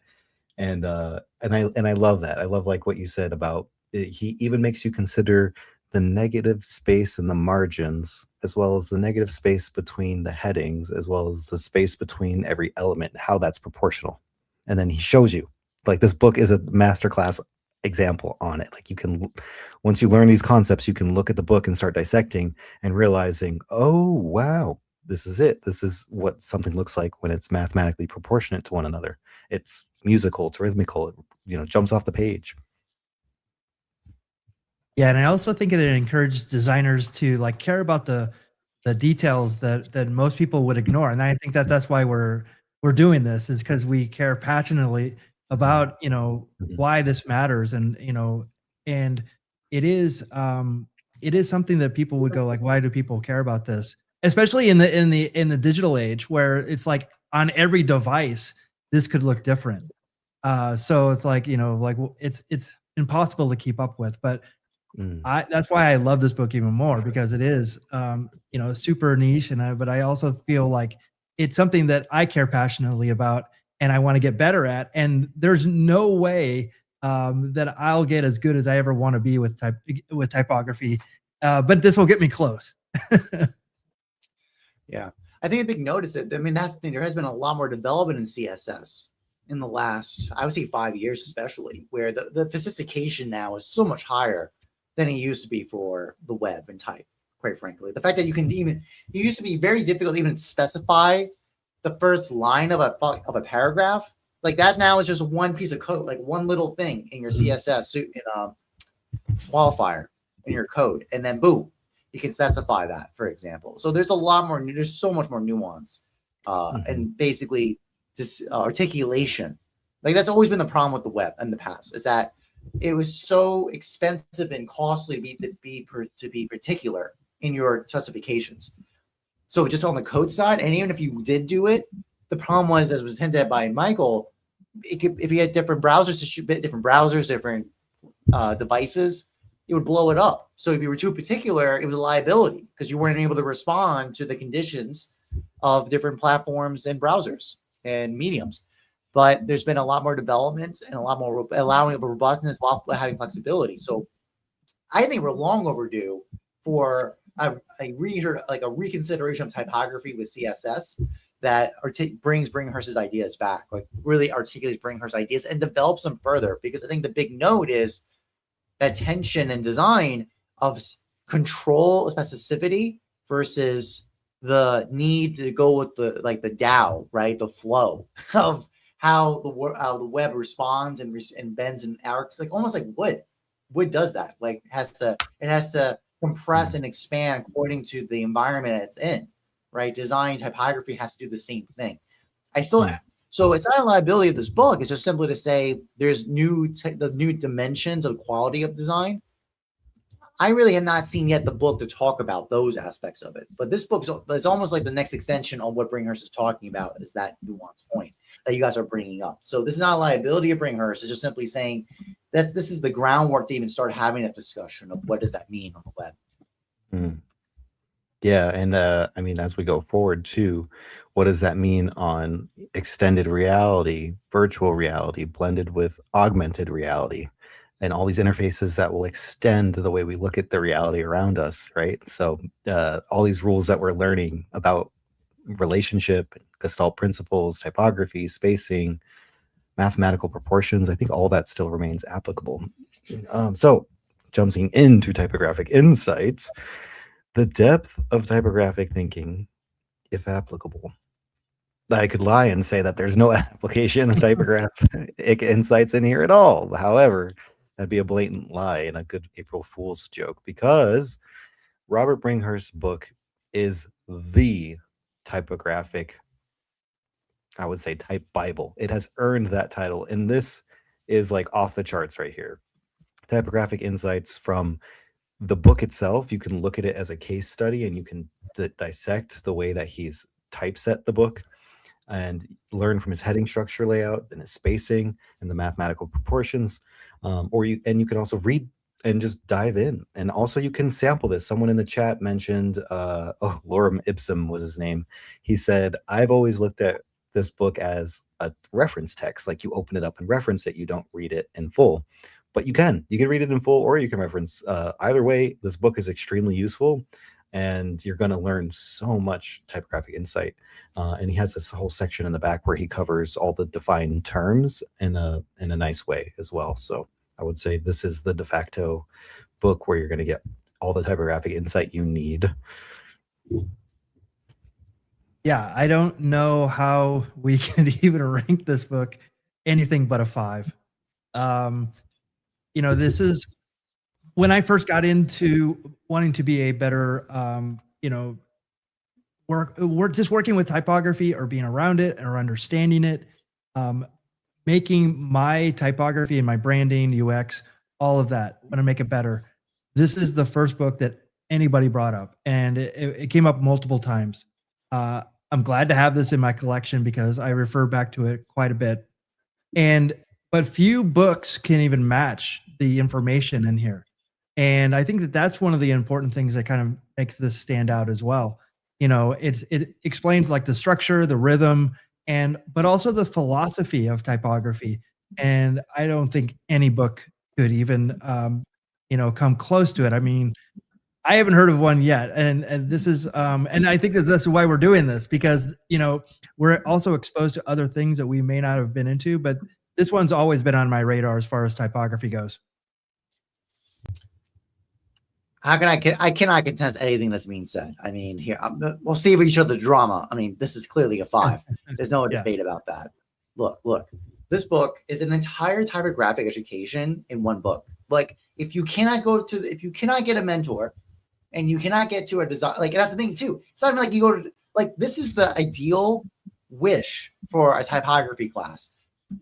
Speaker 3: And I love that. I love like what you said about it. He even makes you consider the negative space in the margins, as well as the negative space between the headings, as well as the space between every element, how that's proportional. And then he shows you, like, this book is a masterclass example on it. Like, you can, once you learn these concepts, you can look at the book and start dissecting and realizing, oh wow, this is it. This is what something looks like when it's mathematically proportionate to one another. It's musical, it's rhythmical, it jumps off the page.
Speaker 2: Yeah, and I also think it encouraged designers to like care about the details that most people would ignore. And I think that's why we're doing this, is because we care passionately about, you know,
Speaker 3: Mhm.
Speaker 2: why this matters. And, you know, and it is something that people would go like, why do people care about this? Especially in the digital age where it's like on every device, this could look different. So it's like, you know, like it's impossible to keep up with, but
Speaker 3: Mm.
Speaker 2: that's why I love this book even more because it is, you know, super niche, but I also feel like it's something that I care passionately about and I want to get better at. And there's no way that I'll get as good as I ever want to be with typography, but this will get me close.
Speaker 1: Yeah. I think a big note is that, I mean, that's the thing. There has been a lot more development in CSS in the last, I would say 5 years, especially, where the sophistication now is so much higher than it used to be for the web and type, quite frankly. The fact that you can even, it used to be very difficult to even specify the first line of a paragraph. Like that now is just one piece of code, like one little thing in your CSS qualifier in your code. And then boom, you can specify that, for example. So there's a lot more, there's so much more nuance and basically this articulation. Like that's always been the problem with the web in the past, is that it was so expensive and costly to be particular in your specifications. So just on the code side, and even if you did do it, the problem was, as was hinted at by Michael, it could, if you had different browsers to shoot different browsers, different devices, it would blow it up. So if you were too particular, it was a liability because you weren't able to respond to the conditions of different platforms and browsers and mediums. But there's been a lot more development and a lot more allowing of robustness while having flexibility. So I think we're long overdue for a reconsideration of typography with CSS that brings Bringhurst's ideas back, like really articulates Bringhurst's ideas and develops them further. Because I think the big note is that tension and design of control specificity versus the need to go with the DAO, right? The flow of how the web responds and bends and arcs, like almost like wood. Wood does that. Like it has to compress and expand according to the environment it's in, right? Design typography has to do the same thing. So it's not a liability of this book. It's just simply to say there's the new dimensions of quality of design. I really have not seen yet the book to talk about those aspects of it. But this book's it's almost like the next extension on what Bringhurst is talking about, is that nuance point that you guys are bringing up. So this is not a liability of Bringhurst. It's just simply saying that this is the groundwork to even start having a discussion of what does that mean on the web.
Speaker 3: Mm. Yeah, and I mean, as we go forward too, what does that mean on extended reality, virtual reality, blended with augmented reality, and all these interfaces that will extend the way we look at the reality around us, right? So all these rules that we're learning about relationship, Gestalt principles, typography, spacing, mathematical proportions, I think all that still remains applicable. So jumping into typographic insights, the depth of typographic thinking, if applicable. I could lie and say that there's no application of typographic insights in here at all. However, that'd be a blatant lie and a good April Fool's joke, because Robert Bringhurst's book is the typographic, I would say, type Bible. It has earned that title, and this is like off the charts right here. Typographic insights from the book itself. You can look at it as a case study and you can dissect the way that he's typeset the book and learn from his heading structure layout and his spacing and the mathematical proportions. You can also read and just dive in. And also you can sample this. Someone in the chat mentioned, Lorem Ipsum was his name. He said, I've always looked at this book as a reference text. Like you open it up and reference it, you don't read it in full. But you can read it in full, or you can reference. Either way, this book is extremely useful, and you're going to learn so much typographic insight. And he has this whole section in the back where he covers all the defined terms in a nice way as well. So I would say this is the de facto book where you're going to get all the typographic insight you need.
Speaker 2: Yeah, I don't know how we can even rank this book anything but a 5. You know, this is when I first got into wanting to be a better, you know, work just working with typography or being around it or understanding it. making my typography and my branding, UX, all of that, want to make it better. This is the first book that anybody brought up, and it came up multiple times. I'm glad to have this in my collection because I refer back to it quite a bit. But few books can even match the information in here. And I think that that's one of the important things that kind of makes this stand out as well. You know, it explains like the structure, the rhythm, but also the philosophy of typography. And I don't think any book could even come close to it. I mean, I haven't heard of one yet, and this is and I think that that's why we're doing this, because we're also exposed to other things that we may not have been into, but this one's always been on my radar as far as typography goes.
Speaker 1: How can I cannot contest anything that's being said. I mean, here we'll see if we show the drama. I mean, this is clearly a 5. There's no debate about that. Look, this book is an entire typographic education in one book. Like, if you cannot get a mentor, and you cannot get to a design, like, and that's the thing too. It's not even like you go to, like, this is the ideal wish for a typography class.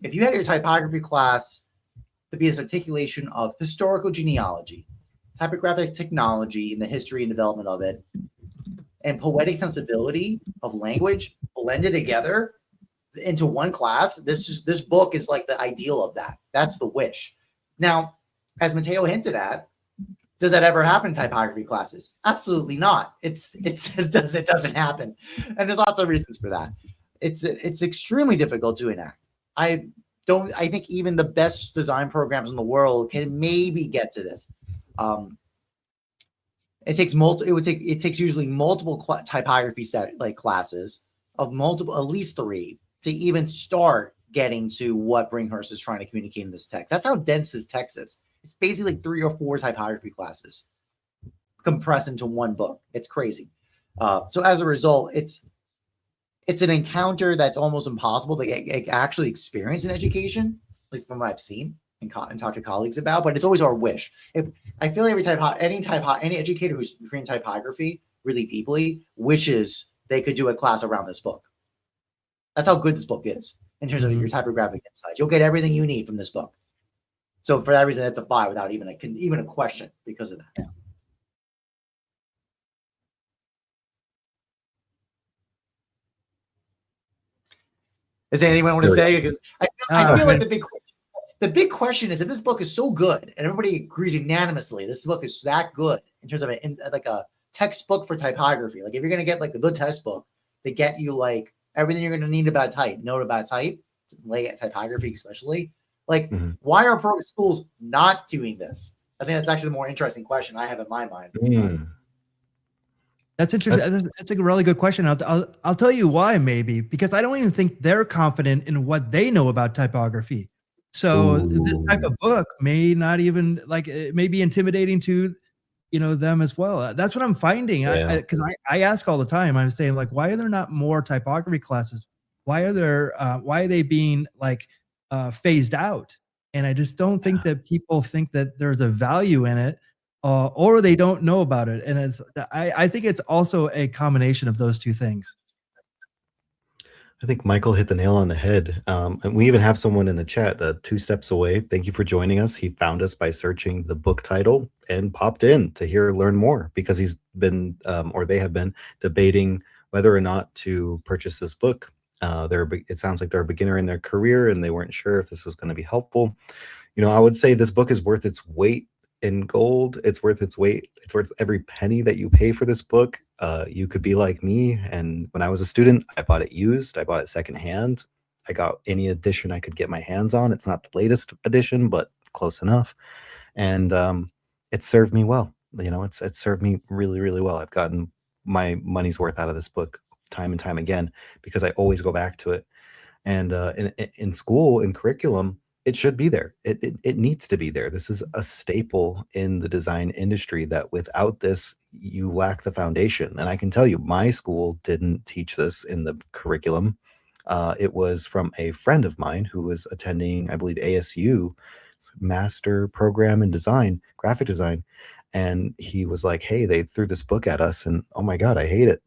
Speaker 1: If you had your typography class to be this articulation of historical genealogy, typographic technology and the history and development of it, and poetic sensibility of language blended together into one class, this book is like the ideal of that. That's the wish. Now, as Matteo hinted at, does that ever happen in typography classes? Absolutely not. It doesn't happen. And there's lots of reasons for that. It's extremely difficult to enact. I think even the best design programs in the world can maybe get to this. It takes usually multiple typography classes of multiple, at least 3, to even start getting to what Bringhurst is trying to communicate in this text. That's how dense this text is. It's basically like 3 or 4 typography classes compressed into one book. It's crazy. So as a result, it's an encounter that's almost impossible to actually experience in education, at least from what I've seen and talk to colleagues about. But it's always our wish. If I feel any educator who's trained typography really deeply wishes they could do a class around this book. That's how good this book is in terms of your typographic insights. You'll get everything you need from this book. So for that reason, it's a 5 without even a question because of that. Yeah. Is there anything I want to say? Because I feel like the big question is that this book is so good, and everybody agrees unanimously. This book is that good in terms of a textbook for typography. Like, if you're gonna get like a good textbook to get you like everything you're gonna need about type, lay at typography especially. Like, why are public schools not doing this? I think that's actually the more interesting question I have in my mind.
Speaker 2: That's interesting. That's a really good question. I'll tell you why, maybe because I don't even think they're confident in what they know about typography. So this type of book may not even it may be intimidating to them as well. That's what I'm finding. Because I ask all the time. I'm saying, like, why are there not more typography classes? Why are they being phased out? And I just don't think that people think that there's a value in it, or they don't know about it. And I think it's also a combination of those two things.
Speaker 3: I think Michael hit the nail on the head. And we even have someone in the chat 2 steps away. Thank you for joining us. He found us by searching the book title and popped in to learn more, because he's been or they have been debating whether or not to purchase this book. It sounds like they're a beginner in their career and they weren't sure if this was going to be helpful. I would say this book is worth its weight in gold. It's worth its weight. It's worth every penny that you pay for this book. You could be like me, and when I was a student, I bought it used. I bought it secondhand. I got any edition I could get my hands on. It's not the latest edition, but close enough. And it served me well. It served me really, really well. I've gotten my money's worth out of this book time and time again, because I always go back to it. And in school, in curriculum, it should be there. It needs to be there. This is a staple in the design industry that without this, you lack the foundation. And I can tell you, my school didn't teach this in the curriculum. It was from a friend of mine who was attending, I believe, ASU master program in design, graphic design. and he was like, hey, they threw this book at us, and oh my god, I hate it.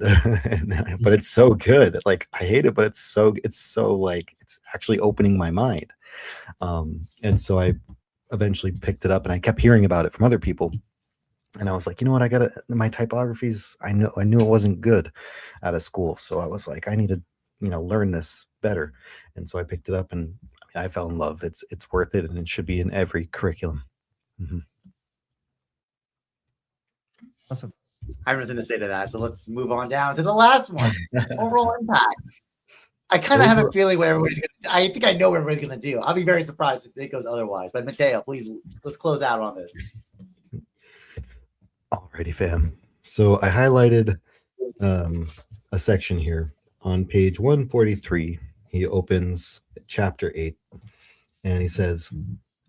Speaker 3: But it's so good. Like, I hate it, but it's so like, it's actually opening my mind. And so I eventually picked it up, and I kept hearing about it from other people, and I was like, you know what, I gotta, my typographies, I knew it wasn't good out of school, so I was like, I need to, learn this better. And so I picked it up, and I fell in love. It's worth it, and it should be in every curriculum. Mm-hmm.
Speaker 2: Awesome.
Speaker 1: I have nothing to say to that. So let's move on down to the last one. Overall impact. I kind of have a feeling what everybody's going to do. I think I know what everybody's going to do. I'll be very surprised if it goes otherwise. But Matheo, please, let's close out on this.
Speaker 3: Alrighty, fam. So I highlighted a section here on page 143. He opens chapter 8, and he says,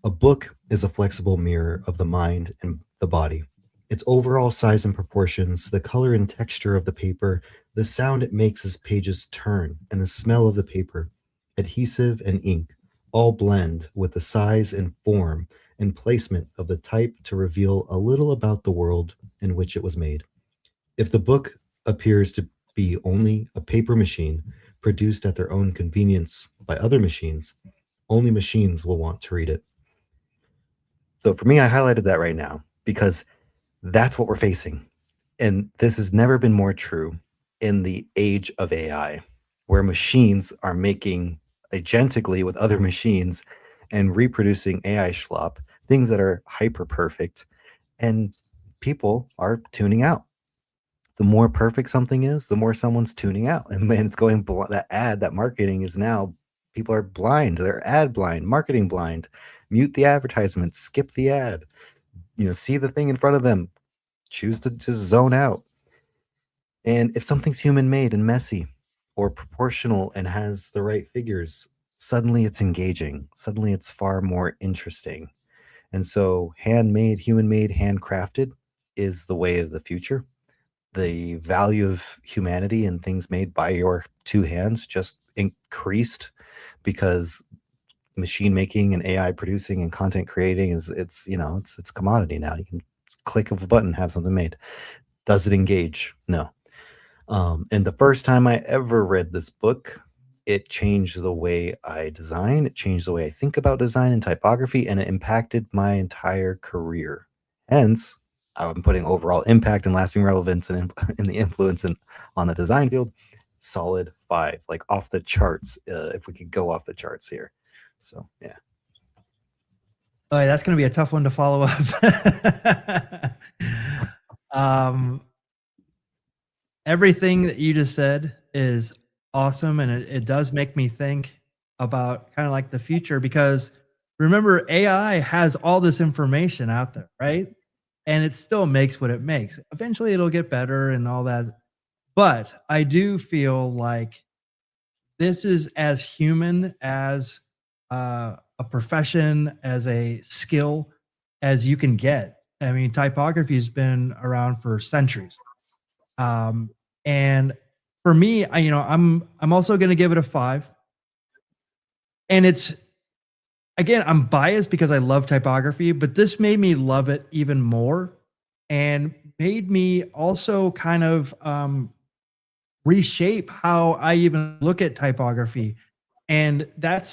Speaker 3: a book is a flexible mirror of the mind and the body. Its overall size and proportions, the color and texture of the paper, the sound it makes as pages turn, and the smell of the paper, adhesive and ink, all blend with the size and form and placement of the type to reveal a little about the world in which it was made. If the book appears to be only a paper machine produced at their own convenience by other machines, only machines will want to read it. So for me, I highlighted that right now because that's what we're facing. And this has never been more true in the age of AI, where machines are making agentically with other machines and reproducing AI schlop, things that are hyper perfect, and people are tuning out. The more perfect something is, the more someone's tuning out. And man, it's going, that marketing is now, people are blind. They're ad blind, marketing blind. Mute the advertisement, skip the ad, see the thing in front of them, choose to just zone out. And if something's human made and messy or proportional and has the right figures, suddenly it's engaging. Suddenly it's far more interesting. And so handmade, human made, handcrafted is the way of the future. The value of humanity and things made by your two hands just increased because machine making and AI producing and content creating it's commodity now. You can click of a button, have something made. Does it engage? No. And the first time I ever read this book, it changed the way I design. It changed the way I think about design and typography, and it impacted my entire career. Hence, I'm putting overall impact and lasting relevance and in the influence on the design field, solid 5, like off the charts. If we could go off the charts here. So, yeah.
Speaker 2: Oh, that's going to be a tough one to follow up. Everything that you just said is awesome. And it does make me think about kind of like the future, because remember, AI has all this information out there, right? And it still makes what it makes. Eventually it'll get better and all that. But I do feel like this is as human as a profession, as a skill as you can get. I mean, typography has been around for centuries. And for me, I'm also going to give it a 5. And it's, again, I'm biased because I love typography, but this made me love it even more and made me also kind of reshape how I even look at typography. And that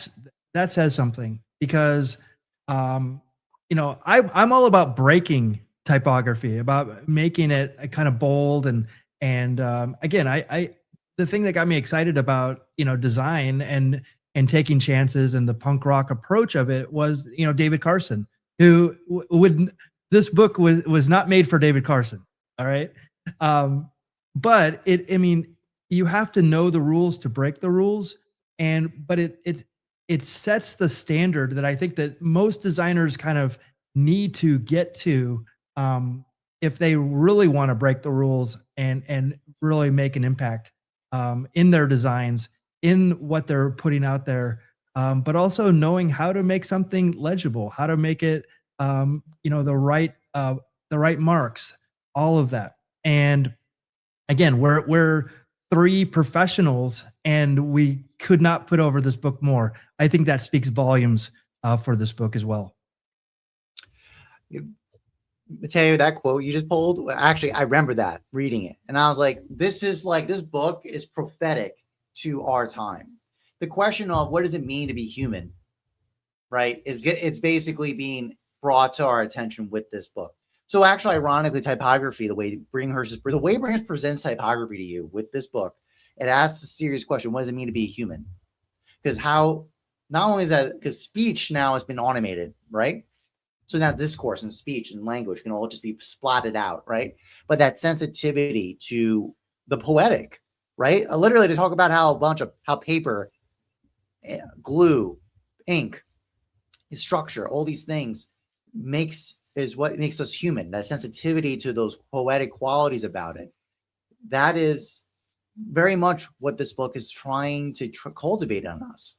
Speaker 2: says something, because I'm all about breaking typography, about making it kind of bold and again, I the thing that got me excited about design and taking chances and the punk rock approach of it was David Carson, who this book was not made for David Carson. All right. But you have to know the rules to break the rules. But it sets the standard that I think that most designers kind of need to get to if they really want to break the rules and really make an impact in their designs, in what they're putting out there, but also knowing how to make something legible, how to make it the right marks, all of that. And again, we're 3 professionals, and we could not put over this book more. I think that speaks volumes for this book as well.
Speaker 1: Matteo, that quote you just pulled, actually, I remember that reading it. And I was like, this book is prophetic to our time. The question of what does it mean to be human, right? It's basically being brought to our attention with this book. So actually, ironically, typography, the way Bringhurst presents typography to you with this book, it asks a serious question: what does it mean to be a human? Because not only is that, because speech now has been automated, right? So now discourse and speech and language can all just be splatted out, right? But that sensitivity to the poetic, right? Literally to talk about how paper, glue, ink, structure, all these things is what makes us human. That sensitivity to those poetic qualities about it. That is very much what this book is trying to cultivate on us.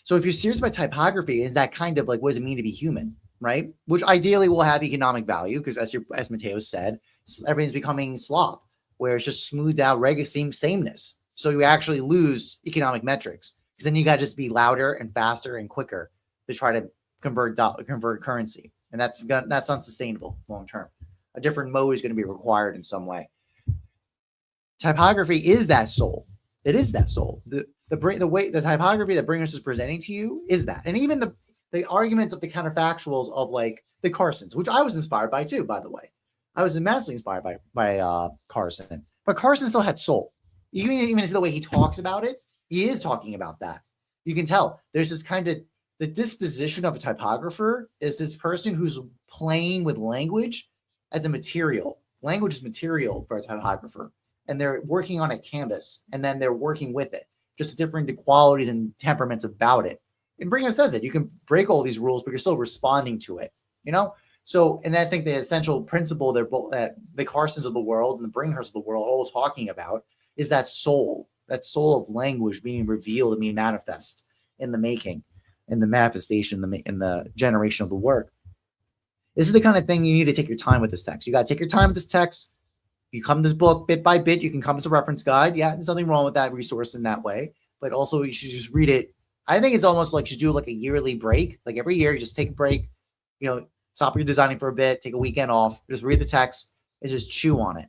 Speaker 1: So if you're serious about typography, is that kind of like, what does it mean to be human, right? Which ideally will have economic value, because as Matteo said, everything's becoming slop, where it's just smoothed out sameness. So you actually lose economic metrics, because then you got to just be louder and faster and quicker to try to convert currency, and that's unsustainable long term. A different mode is going to be required in some way. Typography is that soul. It is that soul. The typography that Bringhurst is presenting to you is that, and even the arguments of the counterfactuals of like the Carsons, which I was inspired by too, by the way. I was immensely inspired by Carson, but Carson still had soul. You can even see the way he talks about it. He is talking about that. You can tell there's this kind of, the disposition of a typographer is this person who's playing with language as a material. Language is material for a typographer, and they're working on a canvas, and then they're working with it. Just different qualities and temperaments about it. And Bringhurst says it. You can break all these rules, but you're still responding to it. You know. So, and I think the essential principle that the Carsons of the world and the Bringhursts of the world are all talking about is that soul of language being revealed and being manifest in the making, in the manifestation, in the generation of the work. This is the kind of thing you need to take your time with this text. You got to take your time with this text. You come to this book bit by bit. You can come as a reference guide. Yeah, there's nothing wrong with that resource in that way. But also, you should just read it. I think it's almost like you should do like a yearly break. Like every year, you just take a break. You know, stop your designing for a bit. Take a weekend off. Just read the text and just chew on it,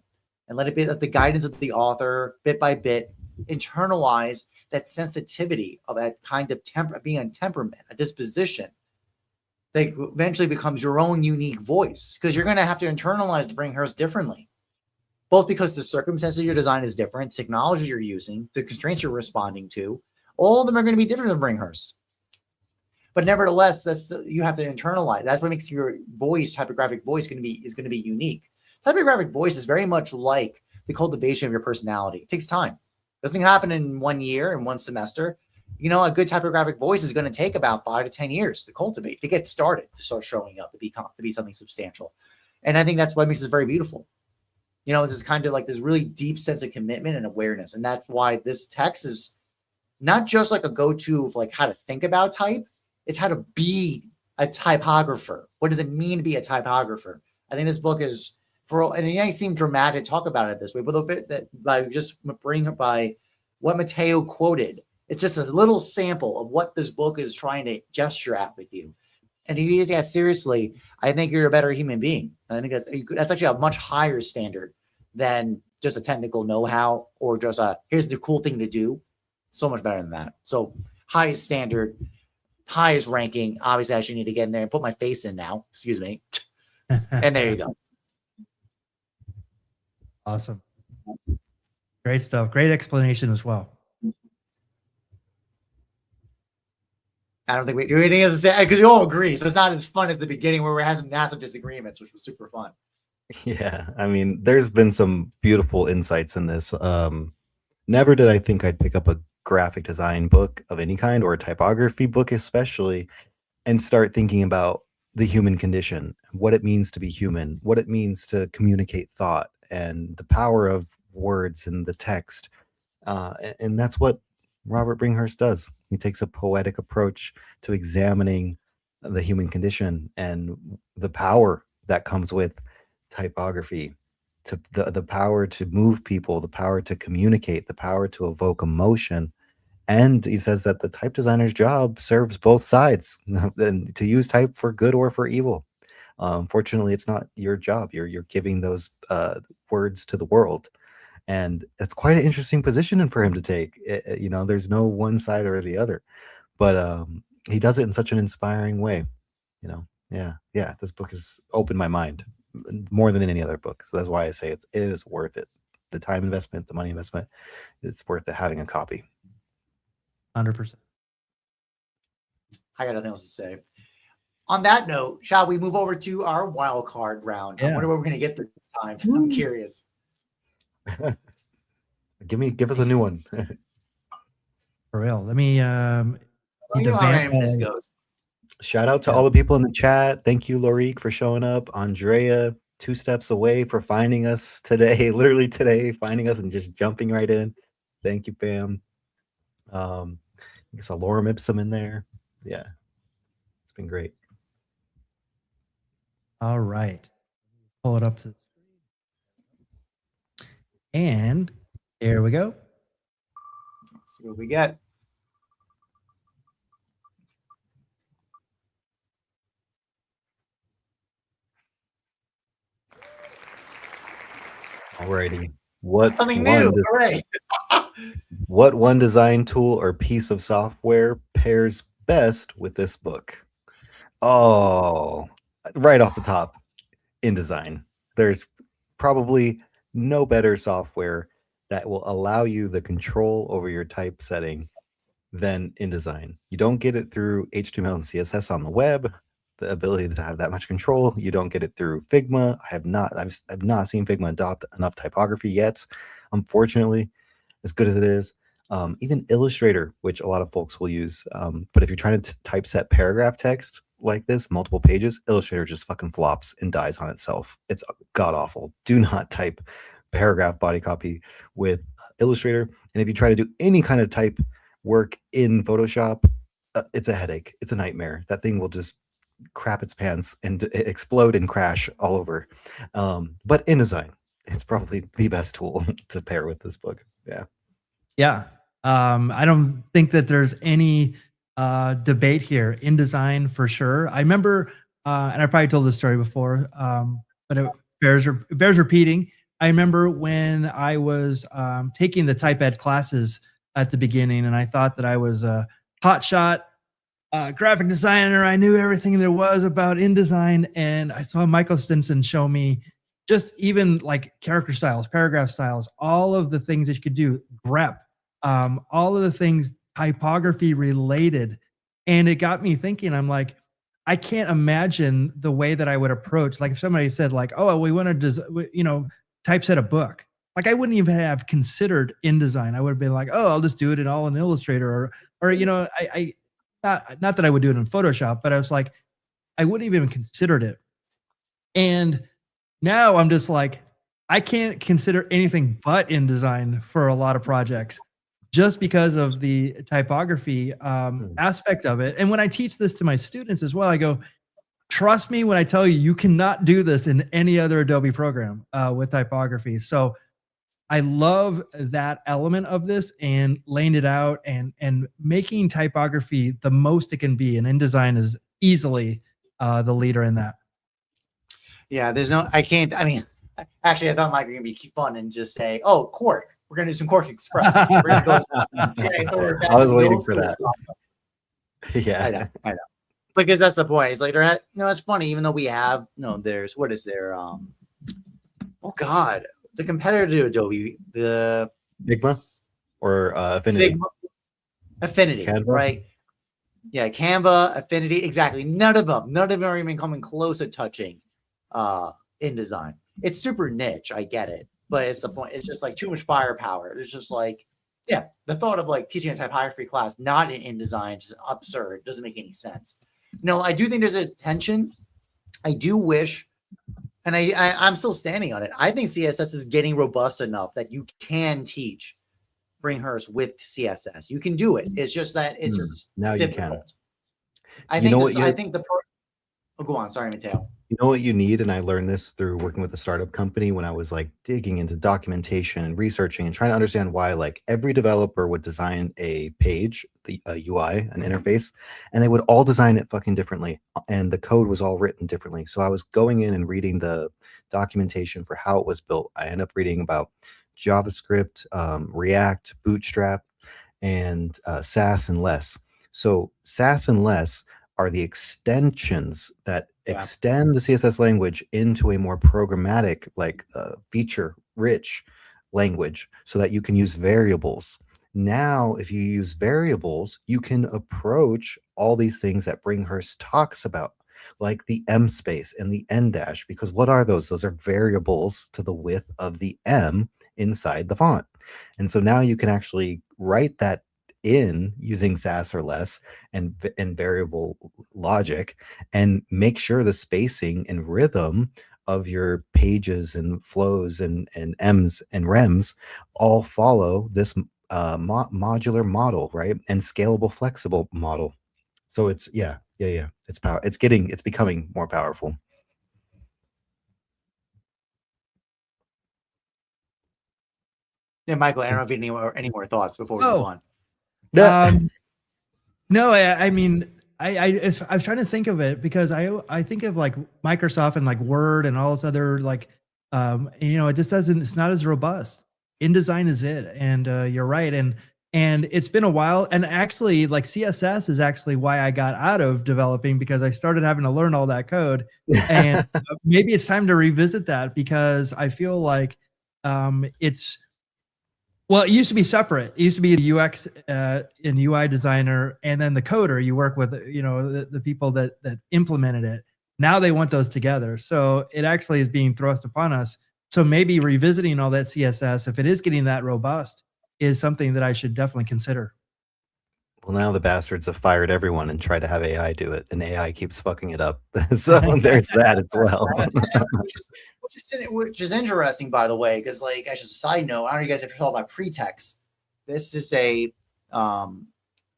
Speaker 1: and let the guidance of the author bit by bit internalize that sensitivity of that kind of being a temperament, a disposition that eventually becomes your own unique voice, because you're going to have to internalize the Bringhurst differently, both because the circumstances of your design is different, technology you're using, the constraints you're responding to, all of them are going to be different than Bringhurst. But nevertheless, you have to internalize. That's what makes your voice, typographic voice, is going to be unique. Typographic voice is very much like the cultivation of your personality. It takes time. Doesn't happen in 1 year, in one semester. You know, a good typographic voice is going to take about 5 to 10 years to cultivate, to get started, to start showing up, to be something substantial. And I think that's what makes it very beautiful. You know, this is kind of like this really deep sense of commitment and awareness. And that's why this text is not just like a go-to of like how to think about type. It's how to be a typographer. What does it mean to be a typographer? I think this book is, and it may seem dramatic to talk about it this way, but the bit that by what Matteo quoted, it's just a little sample of what this book is trying to gesture at with you. And if you take that seriously, I think you're a better human being. And I think that's actually a much higher standard than just a technical know-how or just here's the cool thing to do. So much better than that. So highest standard, highest ranking. Obviously, I should need to get in there and put my face in now. Excuse me. And there you go.
Speaker 2: Awesome. Great stuff. Great explanation as well.
Speaker 1: I don't think we do anything else to say, because we all agree. So it's not as fun as the beginning where we had some massive disagreements, which was super fun.
Speaker 3: Yeah, I mean, there's been some beautiful insights in this. Never did I think I'd pick up a graphic design book of any kind, or a typography book especially, and start thinking about the human condition, what it means to be human, what it means to communicate thought, and the power of words and the text. And that's what Robert Bringhurst does. He takes a poetic approach to examining the human condition and the power that comes with typography, to the power to move people, the power to communicate, the power to evoke emotion. And he says that the type designer's job serves both sides, and to use type for good or for evil. Fortunately, it's not your job. You're giving those words to the world, and it's quite an interesting position for him to take. You know, there's no one side or the other, but he does it in such an inspiring way. You know, yeah. This book has opened my mind more than any other book, so that's why I say it is worth it. The time investment, the money investment, it's worth it having a copy.
Speaker 2: 100%.
Speaker 1: I got nothing else to say. On that note, shall we move over to our wild card round? I
Speaker 2: Yeah.
Speaker 1: wonder what we're going to get this time. I'm curious.
Speaker 3: Give us a new one.
Speaker 2: For real. Let me
Speaker 1: You know how random this goes.
Speaker 3: Shout out to all the people in the chat. Thank you, Lorique, for showing up. Andrea, 2 steps away, for finding us today, literally today, finding us and just jumping right in. Thank you, Pam. I guess a Lorem Ipsum in there. Yeah, it's been great.
Speaker 2: All right. Pull it up. And there we go.
Speaker 1: Let's see what we get.
Speaker 3: Alrighty. What
Speaker 1: Something new. Hooray.
Speaker 3: What one design tool or piece of software pairs best with this book? Oh, right off the top, InDesign. There's probably no better software that will allow you the control over your typesetting than InDesign. You don't get it through HTML and CSS on the web. The ability to have that much control, you don't get it through Figma. I've not seen Figma adopt enough typography yet, unfortunately, as good as it is. Even Illustrator, which a lot of folks will use, but if you're trying to typeset paragraph text like this, multiple pages, Illustrator just fucking flops and dies on itself. It's god awful. Do not type paragraph body copy with Illustrator. And if you try to do any kind of type work in Photoshop, it's a headache. It's a nightmare. That thing will just crap its pants and explode and crash all over. But InDesign, it's probably the best tool to pair with this book. Yeah.
Speaker 2: I don't think that there's any debate here. InDesign for sure. I remember, and I probably told this story before, but it bears repeating. I remember when I was taking the type ed classes at the beginning, and I thought that I was a hotshot graphic designer. I knew everything there was about InDesign, and I saw Michael Stinson show me just even like character styles, paragraph styles, all of the things that you could do, grep, all of the things typography related. And it got me thinking, I'm like, I can't imagine the way that I would approach. Like if somebody said like, oh, we want to, typeset a book. Like I wouldn't even have considered InDesign. I would have been like, oh, I'll just do it in all in Illustrator or I not that I would do it in Photoshop, but I was like, I wouldn't even considered it. And now I'm just like, I can't consider anything but InDesign for a lot of projects just because of the typography aspect of it. And when I teach this to my students as well, I go, trust me when I tell you, you cannot do this in any other Adobe program with typography. So I love that element of this and laying it out and making typography the most it can be. And InDesign is easily the leader in that.
Speaker 1: Yeah, I mean, actually, I thought Mike were going to be fun and just say, oh, Quark. We're going to do some Quark Express. We're gonna go,
Speaker 3: I was waiting for that. Yeah.
Speaker 1: I know. Because that's the point. It's like, it's funny, even though we have, what is there? Oh, God. The competitor to Adobe, the
Speaker 3: Figma or Affinity.
Speaker 1: Affinity,
Speaker 3: Canva?
Speaker 1: right? Yeah, Canva, Affinity, exactly. None of them are even coming close to touching InDesign. It's super niche, I get it, but it's the point. It's just like too much firepower. It's just like, the thought of like teaching a typography class not in InDesign is absurd. It doesn't make any sense. No, I do think there's a tension. I do wish. And I'm still standing on it. I think CSS is getting robust enough that you can teach Bringhurst with CSS. You can do it. It's just that it's just
Speaker 3: now
Speaker 1: difficult.
Speaker 3: you can.
Speaker 1: I think go on. Sorry, Matteo.
Speaker 3: You know what you need, and I learned this through working with a startup company when I was like digging into documentation and researching and trying to understand why like every developer would design a page, a UI, an interface, and they would all design it fucking differently, and the code was all written differently. So I was going in and reading the documentation for how it was built. I ended up reading about JavaScript, React, Bootstrap, and Sass and Less. So Sass and Less are the extensions that extend the CSS language into a more programmatic, like feature rich language so that you can use variables. Now, if you use variables, you can approach all these things that Bringhurst talks about, like the M space and the N dash, because what are those? Those are variables to the width of the M inside the font. And so now you can actually write that in using Sass or Less and variable logic and make sure the spacing and rhythm of your pages and flows and M's and Rems all follow this modular model, right? And scalable, flexible model. So it's it's becoming more powerful.
Speaker 1: Yeah, Michael, I don't know if you have any more thoughts before we move on.
Speaker 2: No, I mean, I was trying to think of it because I think of like Microsoft and like Word and all this other like, it just doesn't, it's not as robust. InDesign is it. And you're right. And it's been a while. And actually like CSS is actually why I got out of developing, because I started having to learn all that code. And maybe it's time to revisit that, because I feel like well, it used to be separate. It used to be the UX and UI designer, and then the coder. You work with, the people that implemented it. Now they want those together. So it actually is being thrust upon us. So maybe revisiting all that CSS, if it is getting that robust, is something that I should definitely consider.
Speaker 3: Well, now the bastards have fired everyone and tried to have AI do it, and AI keeps fucking it up. So there's that as well.
Speaker 1: which is interesting, by the way, because like as a side note, I don't know if you guys ever thought about pretext. This is a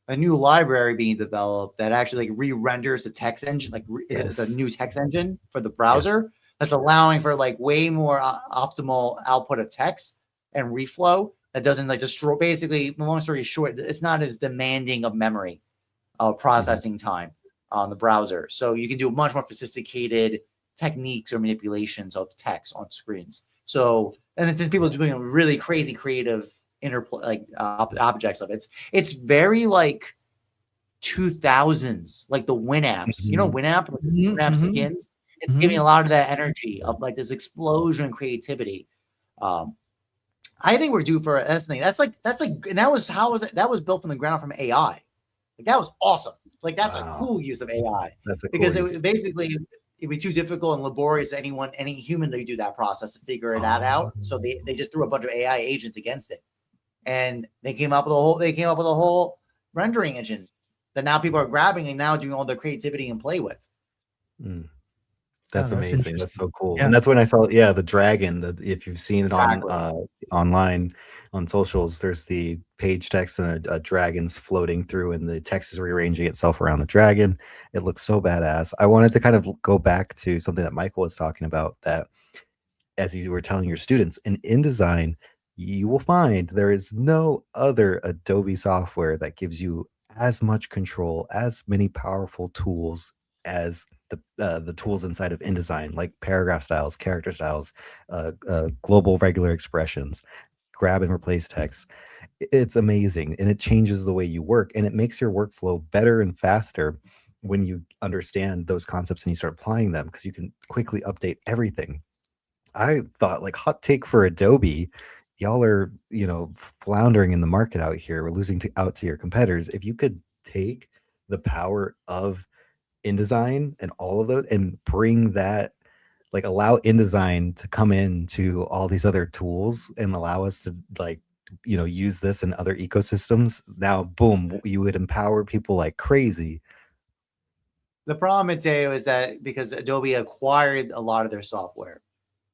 Speaker 1: new library being developed that actually like re-renders the text engine, like it's a new text engine for the browser that's allowing for like way more optimal output of text and reflow that doesn't like destroy. Basically, long story short, it's not as demanding of memory processing time on the browser, so you can do much more sophisticated techniques or manipulations of text on screens. So, and there's people doing really crazy creative interplay, like objects of it. It's very like 2000s, like the Winamps. You know, Winamp, like the Winamp skins. It's giving a lot of that energy of like this explosion in creativity. I think we're due for that's thing. That's like, and that was that was built from the ground from AI. Like that was awesome. Like that's a cool use of AI.
Speaker 3: That's
Speaker 1: because it was basically. It'd be too difficult and laborious any human to do that process to figure it out. So they just threw a bunch of AI agents against it, and they came up with a whole rendering engine that now people are grabbing and now doing all their creativity and play with.
Speaker 3: That's amazing. That's so cool.
Speaker 2: Yeah.
Speaker 3: And that's when I saw the dragon. If you've seen it on online on socials, there's the page text and a dragon's floating through, and the text is rearranging itself around the dragon. It looks so badass. I wanted to kind of go back to something that Michael was talking about, that as you were telling your students, in InDesign, you will find there is no other Adobe software that gives you as much control, as many powerful tools as the tools inside of InDesign, like paragraph styles, character styles, global regular expressions, grab and replace text. It's amazing, and it changes the way you work, and it makes your workflow better and faster when you understand those concepts and you start applying them, because you can quickly update everything. I thought, like, hot take for Adobe, y'all are floundering in the market out here. We're losing out to your competitors. If you could take the power of InDesign and all of those and bring that, like, allow InDesign to come into all these other tools and allow us to use this in other ecosystems, now boom, you would empower people like crazy.
Speaker 1: The problem, Matteo, is that because Adobe acquired a lot of their software,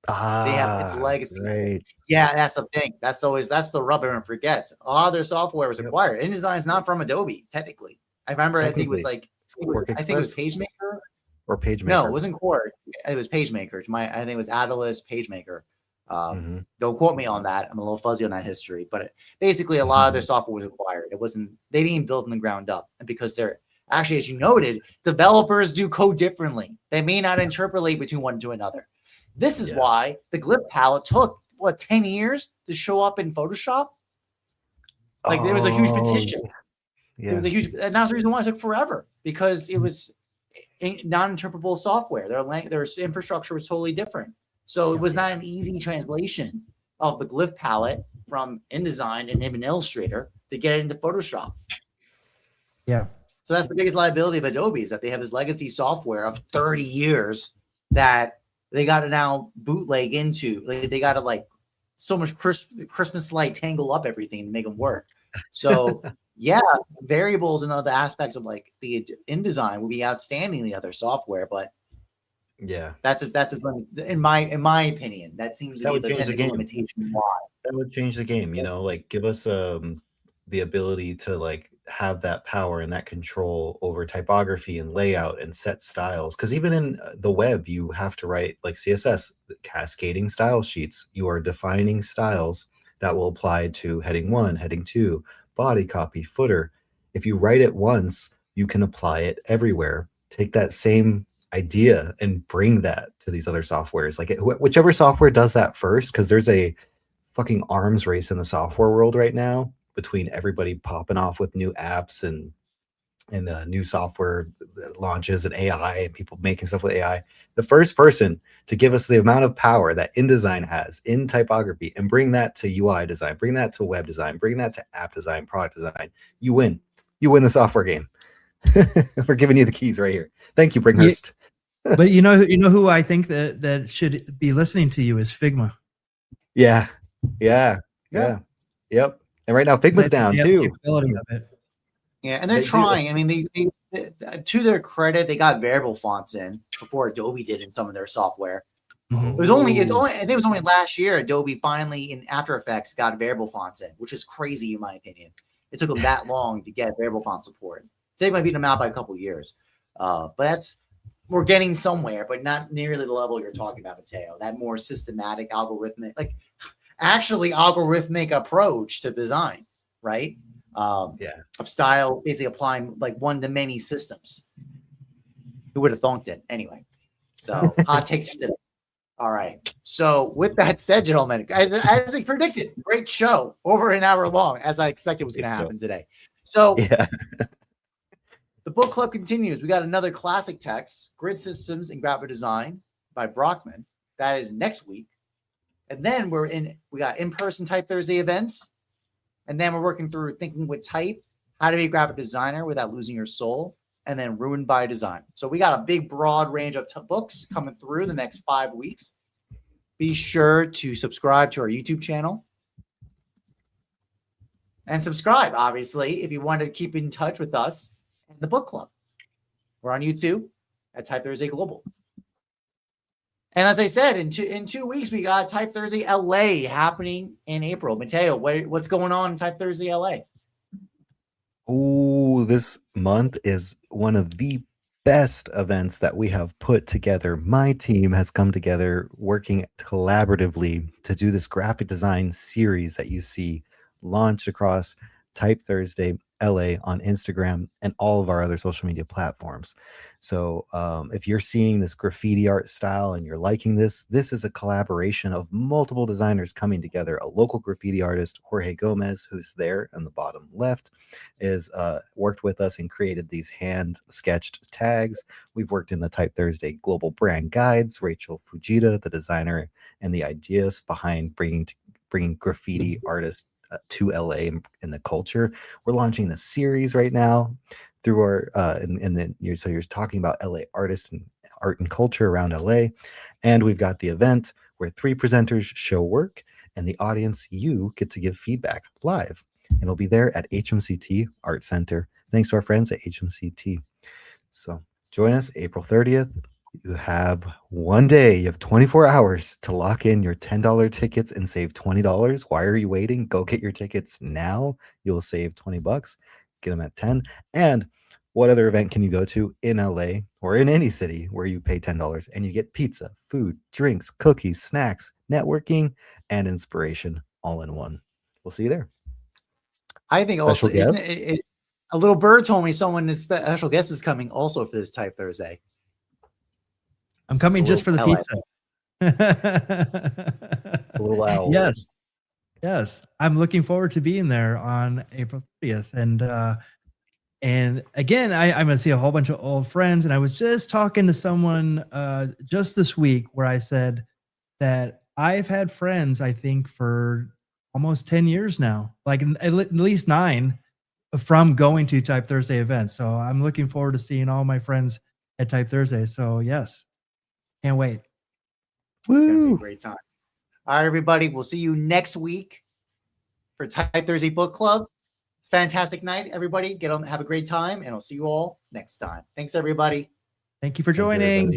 Speaker 1: they have its legacy.
Speaker 3: Right.
Speaker 1: Yeah, that's the thing. That's the rub everyone forgets. A lot of their software was acquired. InDesign is not from Adobe, technically. I remember I think it was like, I think it was PageMaker.
Speaker 3: or PageMaker?
Speaker 1: No, it wasn't Quark. It was PageMaker. I think it was Atlas PageMaker.
Speaker 3: Mm-hmm.
Speaker 1: Don't quote me on that. I'm a little fuzzy on that history, but basically a lot of their software was acquired. It wasn't, they didn't even build from the ground up. And because they're actually, as you noted, developers do code differently. They may not interpolate between one to another. This is why the glyph palette took, 10 years to show up in Photoshop? Like there was a huge petition.
Speaker 3: Yeah.
Speaker 1: It was a huge, and that's the reason why it took forever, because it was non-interpretable software. Their infrastructure was totally different. So it was not an easy translation of the glyph palette from InDesign and even Illustrator to get it into Photoshop.
Speaker 2: Yeah.
Speaker 1: So that's the biggest liability of Adobe, is that they have this legacy software of 30 years that they got to now bootleg into. They got to like so much Christmas light tangle up everything to make them work. So yeah, variables and other aspects of like the InDesign will be outstanding in the other software, but
Speaker 3: yeah,
Speaker 1: that's in my opinion. That seems to be the technical limitation. Why
Speaker 3: that would change the game? You know, like give us the ability to like have that power and that control over typography and layout and set styles. Because even in the web, you have to write like CSS, cascading style sheets. You are defining styles that will apply to heading 1, heading 2, body copy, footer. If you write it once, you can apply it everywhere. Take that same idea and bring that to these other softwares. Like whichever software does that first, because there's a fucking arms race in the software world right now between everybody popping off with new apps and new software launches and AI and people making stuff with AI. The first person to give us the amount of power that InDesign has in typography and bring that to UI design, bring that to web design, bring that to app design, product design, you win. You win the software game. We're giving you the keys right here. Thank you, Bringhurst.
Speaker 2: But you know who I think that should be listening to you is Figma.
Speaker 3: Yeah. Yep. And right now Figma's down too.
Speaker 1: Yeah, and they're trying. I mean, they to their credit, they got variable fonts in before Adobe did in some of their software. It was only I think it was only last year Adobe finally in After Effects got variable fonts in, which is crazy in my opinion. It took them that long to get variable font support. They might beat them out by a couple of years, but we're getting somewhere, but not nearly the level you're talking about, Matteo. That more systematic, algorithmic, actually algorithmic approach to design, right? Of style, basically applying like one-to-many systems. Who would have thunked it? Anyway, so hot takes for today. All right. So with that said, gentlemen, as I predicted, great show, over an hour long, as I expected was going to happen today. So the book club continues. We got another classic text, Grid Systems and Graphic Design by Brockman. That is next week. And then we got in-person Type Thursday events. And then we're working through Thinking with Type, how to be a graphic designer without losing your soul, and then Ruined by Design. So we got a big, broad range of books coming through the next 5 weeks. Be sure to subscribe to our YouTube channel. And subscribe, obviously, if you want to keep in touch with us and the book club. We're on YouTube at Type Thursday Global. And as I said, in 2 weeks, we got Type Thursday LA happening in April. Matteo, what's going on in Type Thursday LA?
Speaker 3: Oh, this month is one of the best events that we have put together. My team has come together working collaboratively to do this graphic design series that you see launched across Type Thursday LA on Instagram and all of our other social media platforms. So if you're seeing this graffiti art style and you're liking this is a collaboration of multiple designers coming together. A local graffiti artist, Jorge Gomez, who's there in the bottom left, is worked with us and created these hand sketched tags. We've worked in the Type Thursday global brand guides, Rachel Fujita, the designer and the ideas behind bringing graffiti artists to LA in the culture. We're launching the series right now through our so you're talking about LA artists and art and culture around LA, and we've got the event where 3 presenters show work and the audience, you get to give feedback live, and it'll be there at HMCT Art Center. Thanks to our friends at HMCT. So join us April 30th. You have 1 day, you have 24 hours to lock in your $10 tickets and save $20. Why are you waiting? Go get your tickets now. You will save $20. Get them at 10. And what other event can you go to in LA or in any city where you pay $10 and you get pizza, food, drinks, cookies, snacks, networking, and inspiration all in one? We'll see you there.
Speaker 1: I think
Speaker 3: Special
Speaker 1: also, isn't
Speaker 3: guest?
Speaker 1: it, a little bird told me someone, special guest is coming also for this Type Thursday.
Speaker 2: I'm coming just for the
Speaker 1: LA.
Speaker 2: pizza.
Speaker 3: A little owl.
Speaker 2: Yes. Yes. I'm looking forward to being there on April 30th. And again, I'm going to see a whole bunch of old friends. And I was just talking to someone just this week where I said that I've had friends, I think, for almost 10 years now, like at least 9 from going to Type Thursday events. So I'm looking forward to seeing all my friends at Type Thursday. So yes, can't wait.
Speaker 1: It's going to be a great time. All right, everybody. We'll see you next week for Type Thursday Book Club. Fantastic night, everybody. Get on, have a great time, and I'll see you all next time. Thanks, everybody.
Speaker 2: Thank you for
Speaker 3: Thank you,
Speaker 2: joining.
Speaker 3: everybody.